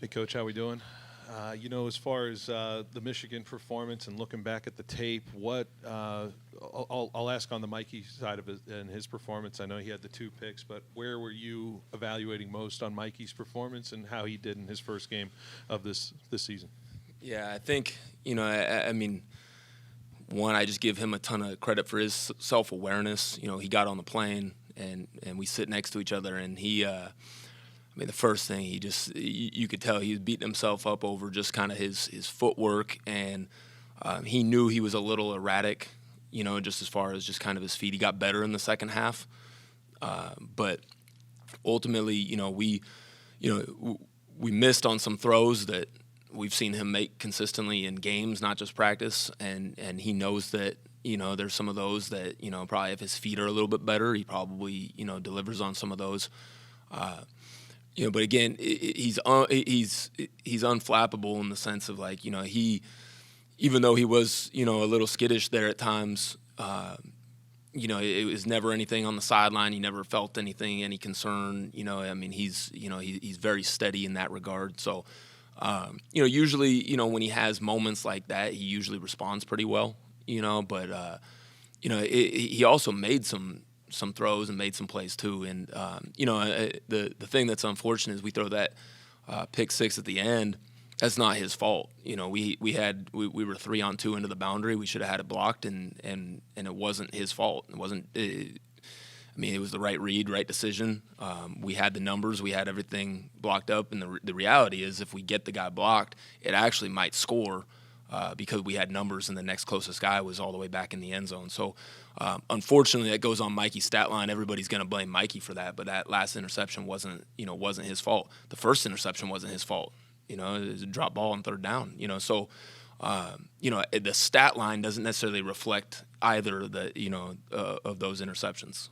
Speaker 3: Hey, Coach, how we doing? As far as the Michigan performance and looking back at the tape, what I'll ask on the Mikey side of it and his performance. I know he had the 2 picks, but where were you evaluating most on Mikey's performance and how he did in his first game of this season?
Speaker 1: Yeah, I think, I mean, one, I just give him a ton of credit for his self-awareness. He got on the plane and we sit next to each other, and he the first thing you could tell he was beating himself up over just kind of his footwork, and he knew he was a little erratic, just as far as just kind of his feet. He got better in the second half, but ultimately, we missed on some throws that we've seen him make consistently in games, not just practice, and he knows that. There's some of those that probably if his feet are a little bit better, he probably delivers on some of those. But again, he's unflappable in the sense of he, even though he was a little skittish there at times, it was never anything on the sideline. He never felt any concern. He's very steady in that regard. So, usually when he has moments like that, he usually responds pretty well. But he also made some throws and made some plays too. And, the thing that's unfortunate is we throw that pick 6 at the end. That's not his fault. We were 3-on-2 into the boundary. We should have had it blocked, and it wasn't his fault. It wasn't. It was the right read, right decision. We had the numbers. We had everything blocked up. And the reality is if we get the guy blocked, it actually might score because we had numbers and the next closest guy was all the way back in the end zone. So, unfortunately, that goes on Mikey's stat line. Everybody's going to blame Mikey for that, but that last interception wasn't his fault. The first interception wasn't his fault. It was a drop ball on 3rd down. So, the stat line doesn't necessarily reflect either of those interceptions.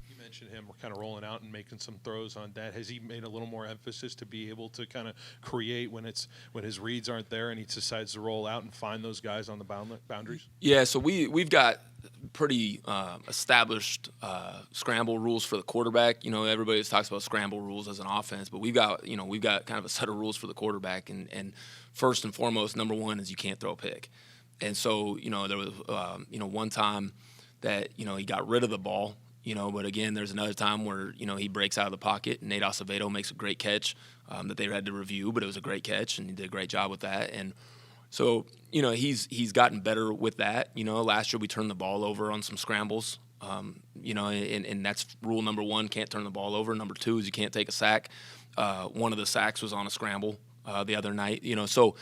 Speaker 3: You mentioned him kind of rolling out and making some throws on that. Has he made a little more emphasis to be able to kind of create when his reads aren't there and he decides to roll out and find those guys on the boundaries?
Speaker 1: Yeah, so we've got pretty established scramble rules for the quarterback. Everybody talks about scramble rules as an offense, but we've got kind of a set of rules for the quarterback. And first and foremost, number one is you can't throw a pick. And so there was one time that he got rid of the ball. But again, there's another time where, he breaks out of the pocket and Nate Acevedo makes a great catch that they had to review, but it was a great catch and he did a great job with that. And so, he's gotten better with that. Last year we turned the ball over on some scrambles, and that's rule number 1, can't turn the ball over. Number 2 is you can't take a sack. One of the sacks was on a scramble the other night, so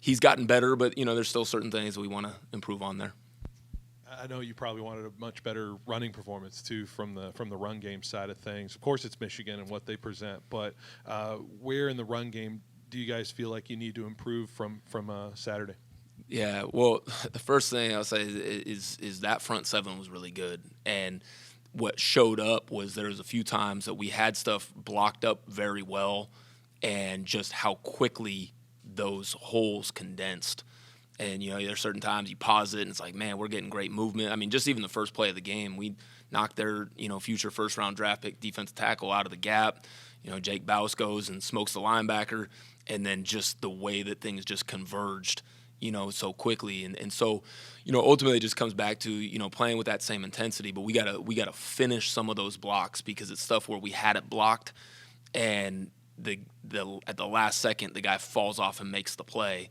Speaker 1: he's gotten better, but, there's still certain things we want to improve on there.
Speaker 3: I know you probably wanted a much better running performance too from the run game side of things. Of course, it's Michigan and what they present, but where in the run game do you guys feel like you need to improve from Saturday?
Speaker 11: Yeah, well, the first thing I'll say is that front seven was really good, and what showed up was there was a few times that we had stuff blocked up very well, and just how quickly those holes condensed. And, there's certain times you pause it and it's like, man, we're getting great movement. I mean, just even the first play of the game, we knocked their, future first-round draft pick defensive tackle out of the gap. Jake Baus goes and smokes the linebacker, and then just the way that things just converged, so quickly. And so, ultimately it just comes back to, playing with that same intensity, but we gotta finish some of those blocks because it's stuff where we had it blocked and at the last second the guy falls off and makes the play.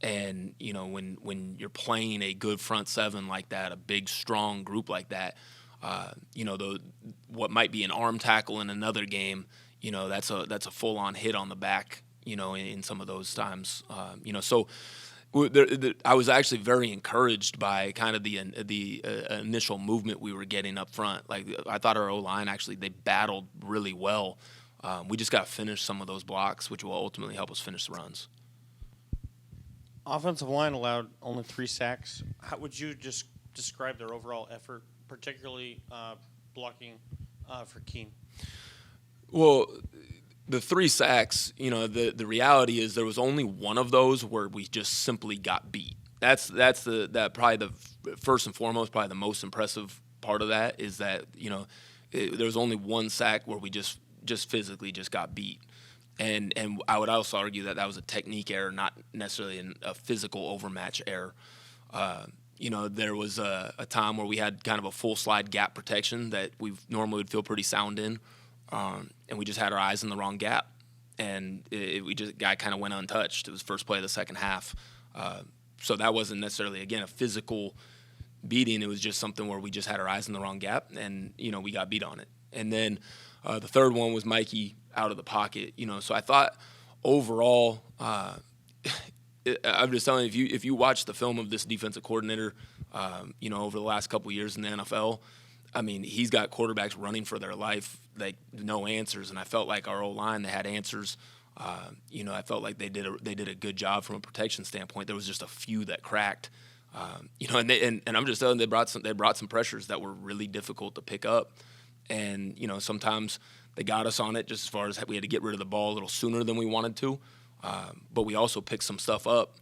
Speaker 11: And, when you're playing a good front seven like that, a big, strong group like that, what might be an arm tackle in another game, that's a full-on hit on the back, in some of those times. So I was actually very encouraged by kind of the initial movement we were getting up front. Like, I thought our O-line actually, they battled really well. We just got to finish some of those blocks, which will ultimately help us finish the runs.
Speaker 2: Offensive line allowed only 3 sacks. How would you just describe their overall effort, particularly blocking for Keene?
Speaker 11: Well, the 3 sacks, the reality is there was only one of those where we just simply got beat. That's probably the first and foremost, probably the most impressive part of that is that, there was only one sack where we just physically just got beat. And I would also argue that was a technique error, not necessarily a physical overmatch error. There was a time where we had kind of a full slide gap protection that we normally would feel pretty sound in, and we just had our eyes in the wrong gap, and guy kind of went untouched. It was first play of the second half, so that wasn't necessarily again a physical beating. It was just something where we just had our eyes in the wrong gap, and we got beat on it. And then the third one was Mikey out of the pocket, so I thought overall, I'm just telling you, if you watch the film of this defensive coordinator, over the last couple of years in the NFL, I mean, he's got quarterbacks running for their life, like no answers, and I felt like our O-line, they had answers. I felt like they did a good job from a protection standpoint. There was just a few that cracked, and I'm just telling you, they brought some pressures that were really difficult to pick up, and sometimes they got us on it just as far as we had to get rid of the ball a little sooner than we wanted to. But we also picked some stuff up.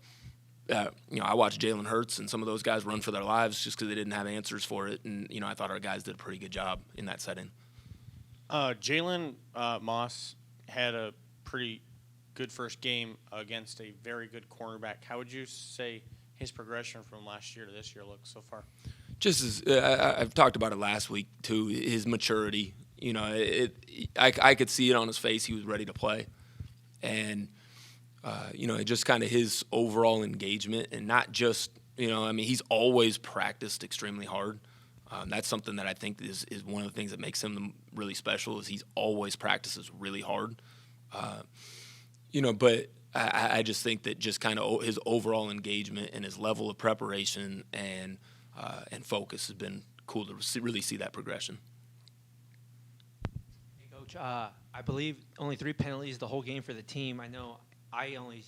Speaker 11: I watched Jalen Hurts and some of those guys run for their lives just because they didn't have answers for it. And, I thought our guys did a pretty good job in that setting.
Speaker 2: Jalen Moss had a pretty good first game against a very good cornerback. How would you say his progression from last year to this year looks so far?
Speaker 11: Just as I've talked about it last week, too, his maturity. I could see it on his face. He was ready to play. And, just kind of his overall engagement and not just, he's always practiced extremely hard. That's something that I think is one of the things that makes him really special is he's always practices really hard. But I just think that just kind of his overall engagement and his level of preparation and focus has been cool to really see that progression.
Speaker 12: Coach, I believe only 3 penalties the whole game for the team. I know I only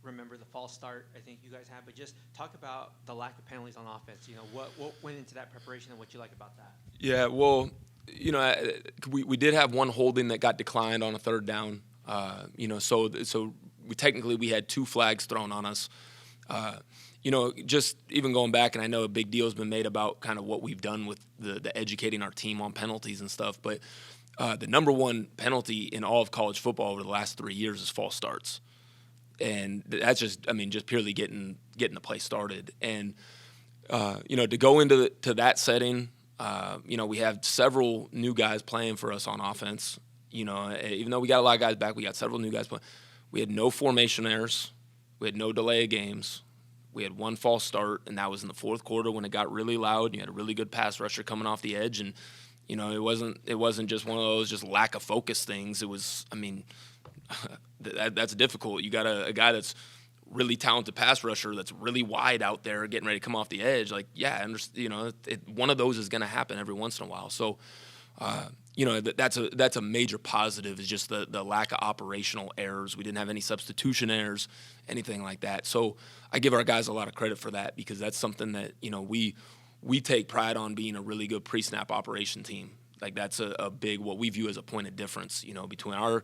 Speaker 12: remember the false start I think you guys had, but just talk about the lack of penalties on offense. What went into that preparation and what you like about that?
Speaker 11: Yeah, well, we did have one holding that got declined on a third down. So we had 2 flags thrown on us. Just even going back, and I know a big deal has been made about kind of what we've done with the educating our team on penalties and stuff, but the number one penalty in all of college football over the last 3 years is false starts. And that's just purely getting the play started. And, to go into that setting, we have several new guys playing for us on offense. Even though we got a lot of guys back, we got several new guys playing. We had no formation errors. We had no delay of games. We had 1 false start, and that was in the fourth quarter when it got really loud. You had a really good pass rusher coming off the edge, and it wasn't just one of those just lack of focus things. It was, that's difficult. You got a guy that's really talented pass rusher that's really wide out there getting ready to come off the edge, like, yeah, one of those is going to happen every once in a while. So, that's a major positive is just the lack of operational errors. We didn't have any substitution errors, anything like that. So I give our guys a lot of credit for that because that's something that, we take pride on being a really good pre-snap operation team. Like that's a big, what we view as a point of difference, between our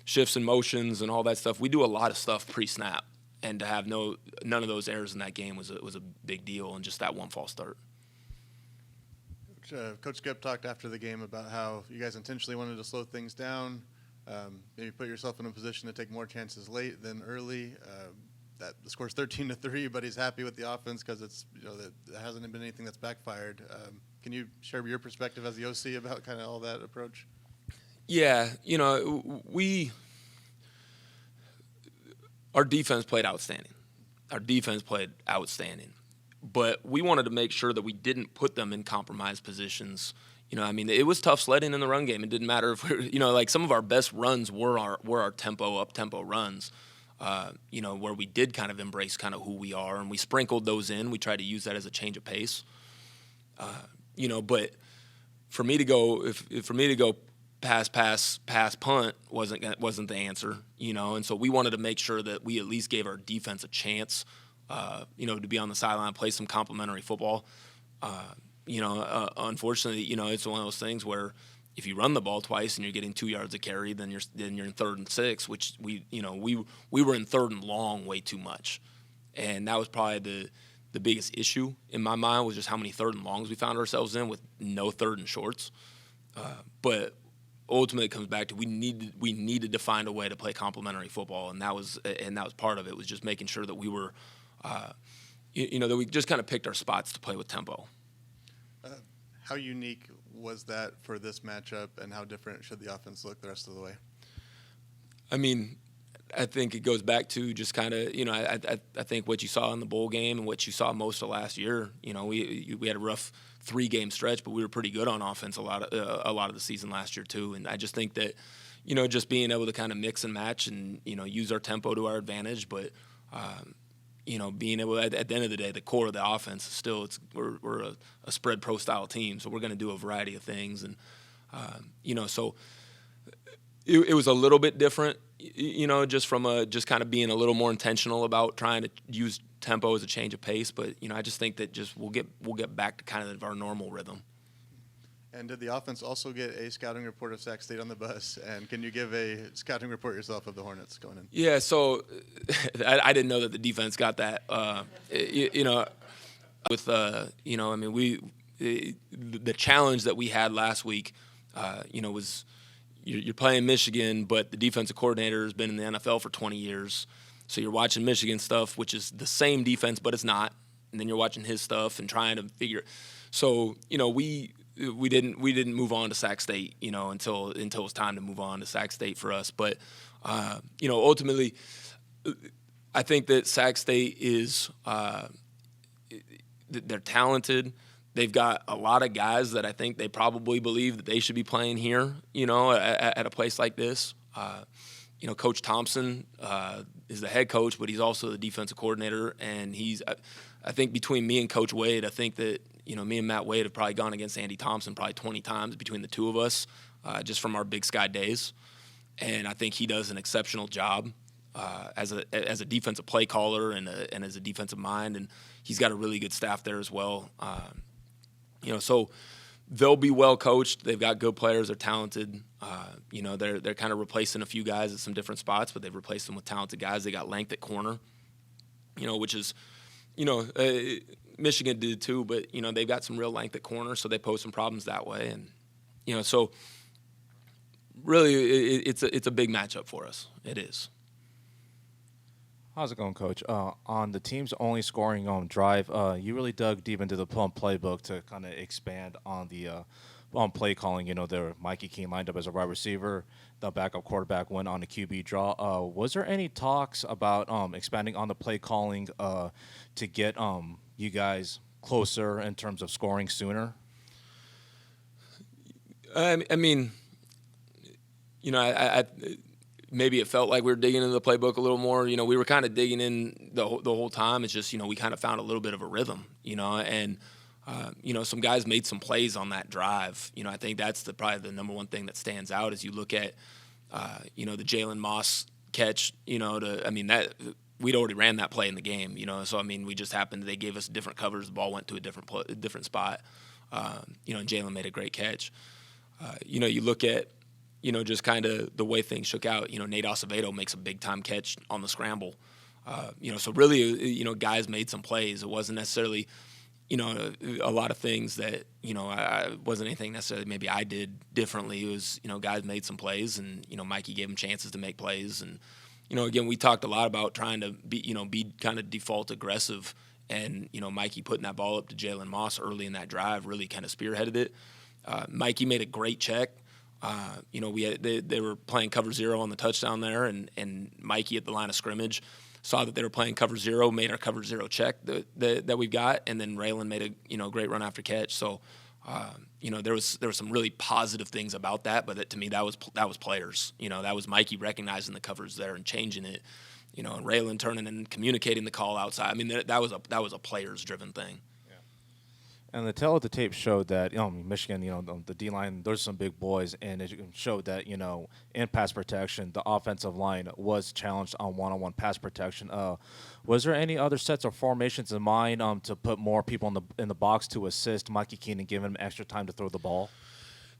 Speaker 11: shifts and motions and all that stuff. We do a lot of stuff pre-snap, and to have none of those errors in that game was a big deal, and just that one false start.
Speaker 4: Coach Skip talked after the game about how you guys intentionally wanted to slow things down, maybe put yourself in a position to take more chances late than early. That the score's 13-3, but he's happy with the offense because it's there hasn't been anything that's backfired. Can you share your perspective as the OC about kind of all that approach?
Speaker 11: Yeah, our defense played outstanding. But we wanted to make sure that we didn't put them in compromised positions. It was tough sledding in the run game. It didn't matter if like some of our best runs were our up-tempo runs, where we did kind of embrace kind of who we are, and we sprinkled those in. We tried to use that as a change of pace. But for me to go pass, punt wasn't the answer, and so we wanted to make sure that we at least gave our defense a chance, to be on the sideline, play some complimentary football. Unfortunately, it's one of those things where if you run the ball twice and you're getting 2 yards a carry, then you're in 3rd and 6, which we were in 3rd and long way too much, and that was probably the biggest issue in my mind was just how many 3rd and longs we found ourselves in with no 3rd and shorts. But ultimately, it comes back to we needed to find a way to play complementary football, and that was part of it, was just making sure that we were, that we just kind of picked our spots to play with tempo.
Speaker 4: How unique was that for this matchup, and how different should the offense look the rest of the way?
Speaker 11: I think it goes back to just kind of, I think what you saw in the bowl game and what you saw most of last year. We had a rough 3-game stretch, but we were pretty good on offense a lot of the season last year too. And I just think that, just being able to kind of mix and match and use our tempo to our advantage, but being able at the end of the day, the core of the offense is still we're a spread pro style team, so we're going to do a variety of things, and so it was a little bit different. Just from just kind of being a little more intentional about trying to use tempo as a change of pace. But, I just think that we'll get back to kind of our normal rhythm.
Speaker 4: And did the offense also get a scouting report of Sac State on the bus? And can you give a scouting report yourself of the Hornets going in?
Speaker 11: Yeah, so I didn't know that the defense got that. The challenge that we had last week, was – you're playing Michigan, but the defensive coordinator has been in the NFL for 20 years. So you're watching Michigan stuff, which is the same defense, but it's not. And then you're watching his stuff and trying to figure. So, we didn't move on to Sac State, until it was time to move on to Sac State for us. But, ultimately, I think that Sac State is they're talented. They've got a lot of guys that I think they probably believe that they should be playing here, at a place like this. Coach Thompson is the head coach, but he's also the defensive coordinator. And I think between me and Coach Wade, I think that, me and Matt Wade have probably gone against Andy Thompson probably 20 times between the two of us, just from our Big Sky days. And I think he does an exceptional job as a defensive play caller and as a defensive mind. And he's got a really good staff there as well. So they'll be well coached. They've got good players. They're talented. They're kind of replacing a few guys at some different spots, but they've replaced them with talented guys. They got length at corner, which is, Michigan did too, but, they've got some real length at corner, so they pose some problems that way. And, so really it's a big matchup for us. It is.
Speaker 5: How's it going, Coach? On the team's only scoring drive, you really dug deep into the Plum playbook to kind of expand on the on play calling. There Mikey Keene lined up as a wide receiver. The backup quarterback went on a QB draw. Was there any talks about expanding on the play calling to get you guys closer in terms of scoring sooner?
Speaker 11: maybe it felt like we were digging into the playbook a little more. You know, we were kind of digging in the whole time. It's just, you know, we kind of found a little bit of a rhythm, you know, and, you know, some guys made some plays on that drive. You know, I think that's probably the number one thing that stands out as you look at, you know, the Jalen Moss catch, you know, that we'd already ran that play in the game, you know, so, I mean, we just happened, they gave us different covers. The ball went to a different spot, you know, and Jalen made a great catch. You know, you look at, you know, just kind of the way things shook out. You know, Nate Acevedo makes a big-time catch on the scramble. You know, so really, you know, guys made some plays. It wasn't necessarily, you know, a lot of things that, you know, I wasn't anything necessarily maybe I did differently. It was, you know, guys made some plays, and, you know, Mikey gave them chances to make plays. And, you know, again, we talked a lot about trying to be kind of default aggressive. And, you know, Mikey putting that ball up to Jalen Moss early in that drive really kind of spearheaded it. Mikey made a great check. You know, they were playing cover zero on the touchdown there, and Mikey at the line of scrimmage saw that they were playing cover zero, made our cover zero check that we've got, and then Raylan made a great run after catch. So, you know, there was some really positive things about that, but to me that was players. You know, that was Mikey recognizing the covers there and changing it. You know, and Raylan turning and communicating the call outside. I mean, that was a players driven thing.
Speaker 5: And the tail of the tape showed that, you know, Michigan, you know, the D-line, there's some big boys, and it showed that, you know, in pass protection, the offensive line was challenged on one-on-one pass protection. Was there any other sets or formations in mind to put more people in the box to assist Mikey Keenan, give him extra time to throw the ball?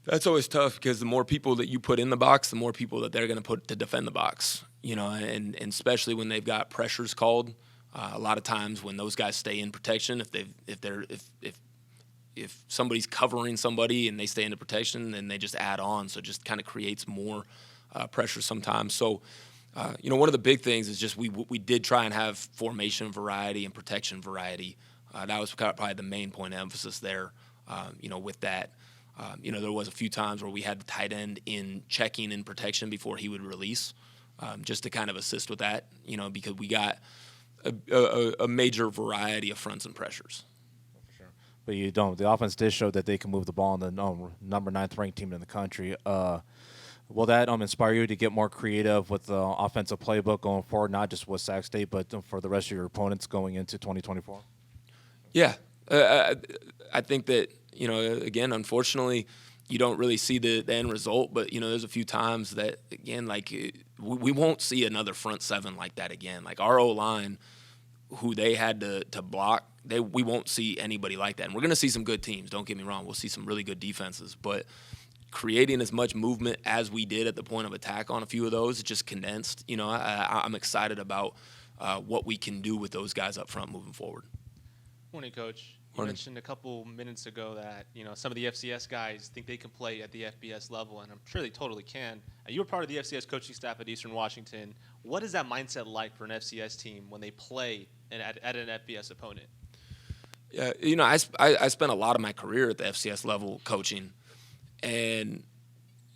Speaker 11: That's always tough because the more people that you put in the box, the more people that they're going to put to defend the box. You know, and especially when they've got pressures called. A lot of times when those guys stay in protection, if somebody's covering somebody and they stay into protection, then they just add on. So it just kind of creates more pressure sometimes. So, you know, one of the big things is just we did try and have formation variety and protection variety. That was probably the main point of emphasis there, you know, with that. You know, there was a few times where we had the tight end in checking in protection before he would release, just to kind of assist with that, you know, because we got a major variety of fronts and pressures.
Speaker 5: But you don't. The offense did show that they can move the ball on the number 9th ranked team in the country. Will that inspire you to get more creative with the offensive playbook going forward, not just with Sac State, but for the rest of your opponents going into 2024? Yeah.
Speaker 11: I think that, you know, again, unfortunately, you don't really see the end result. But, you know, there's a few times that, again, like we won't see another front seven like that again. Like our O-line, who they had to block, we won't see anybody like that. And we're going to see some good teams, don't get me wrong. We'll see some really good defenses. But creating as much movement as we did at the point of attack on a few of those, just condensed, you know, I'm excited about what we can do with those guys up front moving forward.
Speaker 6: Morning, Coach. You mentioned a couple minutes ago that, you know, some of the FCS guys think they can play at the FBS level, and I'm sure they totally can. You were part of the FCS coaching staff at Eastern Washington. What is that mindset like for an FCS team when they play at an FBS opponent?
Speaker 11: Yeah, you know, I spent a lot of my career at the FCS level coaching, and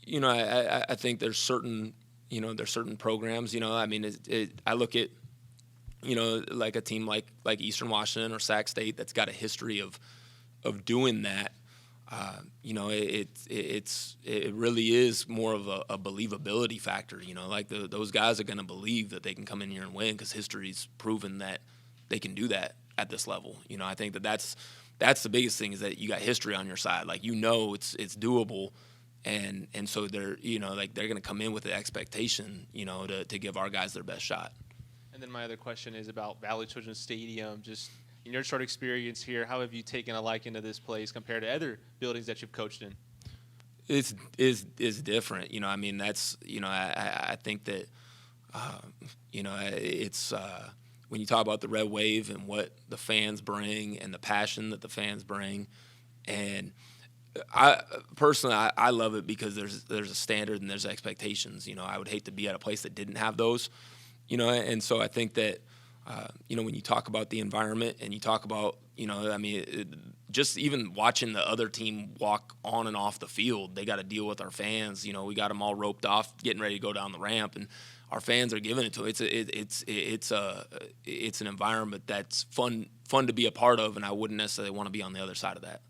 Speaker 11: you know, I think there's certain programs. You know, I mean, I look at, you know, like a team like Eastern Washington or Sac State that's got a history of doing that. You know, it really is more of a believability factor. You know, like those guys are going to believe that they can come in here and win because history's proven that they can do that at this level. You know, I think that's the biggest thing is that you got history on your side. Like, you know, it's doable, and so they're, you know, like they're going to come in with the expectation, you know, to give our guys their best shot.
Speaker 6: And then my other question is about Valley Children's Stadium. Just in your short experience here, how have you taken a liking to this place compared to other buildings that you've coached in?
Speaker 11: It's different. You know, I mean, that's, you know, I think that, you know, it's when you talk about the Red Wave and what the fans bring and the passion that the fans bring, and I personally love it because there's a standard and there's expectations. You know, I would hate to be at a place that didn't have those. You know, and so I think that, you know, when you talk about the environment and you talk about, you know, I mean, just even watching the other team walk on and off the field, they got to deal with our fans. You know, we got them all roped off, getting ready to go down the ramp, and our fans are giving it to them. It's an environment that's fun to be a part of, and I wouldn't necessarily want to be on the other side of that.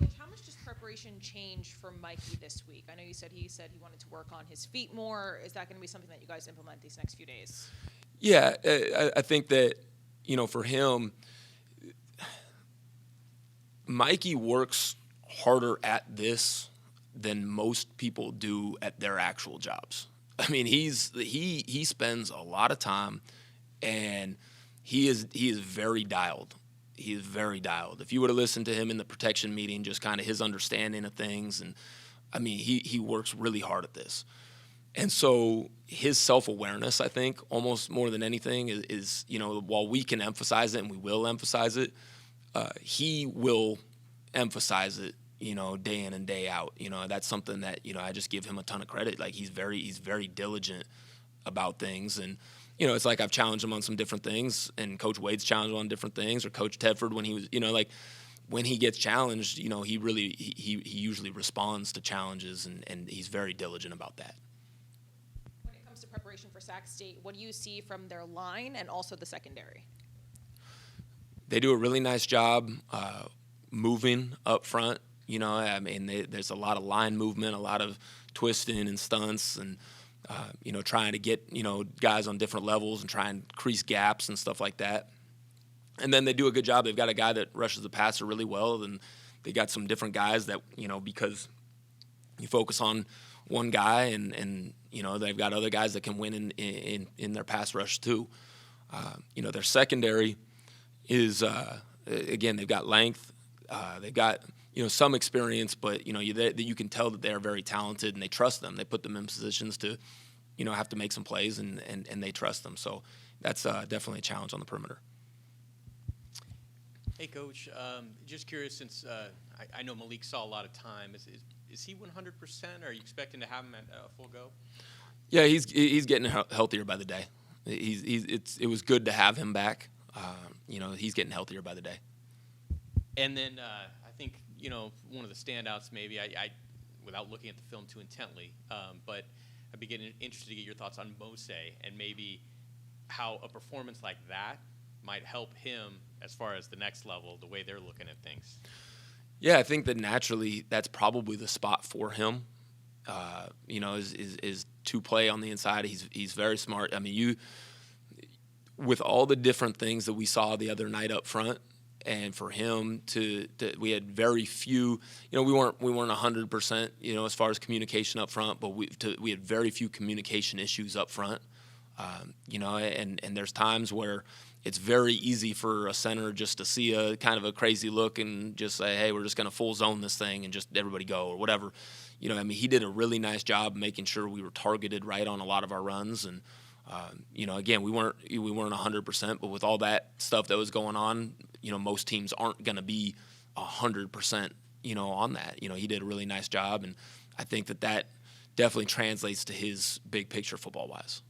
Speaker 7: Coach, how much does preparation change for Mikey this week? I know he said he wanted to work on his feet more. Is that going to be something that you guys implement these next few days?
Speaker 11: Yeah, I think that, for him, Mikey works harder at this than most people do at their actual jobs. I mean, he spends a lot of time, and he is very dialed. He is very dialed. If you were to listen to him in the protection meeting, just kind of his understanding of things, and I mean, he works really hard at this. And so his self-awareness, I think, almost more than anything, is while we can emphasize it and we will emphasize it, he will emphasize it, day in and day out. That's something that, I just give him a ton of credit. Like, he's very diligent about things. And, it's like I've challenged him on some different things, and Coach Wade's challenged him on different things, or Coach Tedford when he was, when he gets challenged, he usually responds to challenges, and he's very diligent about that.
Speaker 7: When it comes to preparation for Sac State, what do you see from their line and also the secondary?
Speaker 11: They do a really nice job moving up front. There's a lot of line movement, a lot of twisting and stunts, and trying to get guys on different levels and try and crease gaps and stuff like that. And then they do a good job. They've got a guy that rushes the passer really well, and they got some different guys that because you focus on one guy, and they've got other guys that can win in their pass rush too. Their secondary is again, they've got length, they've got some experience, but you can tell that they're very talented, and they trust them. They put them in positions to have to make some plays, and they trust them. So that's definitely a challenge on the perimeter.
Speaker 8: Hey, Coach, just curious, since I know Malik saw a lot of time, is he 100%? Are you expecting to have him at full go?
Speaker 11: Yeah, he's getting healthier by the day. It was good to have him back. He's getting healthier by the day.
Speaker 8: And then I think one of the standouts, maybe I without looking at the film too intently, but I'd be getting interested to get your thoughts on Mose and maybe how a performance like that might help him as far as the next level, the way they're looking at things.
Speaker 11: Yeah, I think that naturally that's probably the spot for him. Is to play on the inside. He's very smart. I mean, with all the different things that we saw the other night up front, and for him we had very few. We weren't 100%. As far as communication up front, but we had very few communication issues up front. And there's times where it's very easy for a center just to see a kind of a crazy look and just say, hey, we're just going to full zone this thing and just everybody go or whatever. He did a really nice job making sure we were targeted right on a lot of our runs. And, again, we weren't 100%, but with all that stuff that was going on, most teams aren't going to be 100%, on that. He did a really nice job. And I think that definitely translates to his big picture football-wise.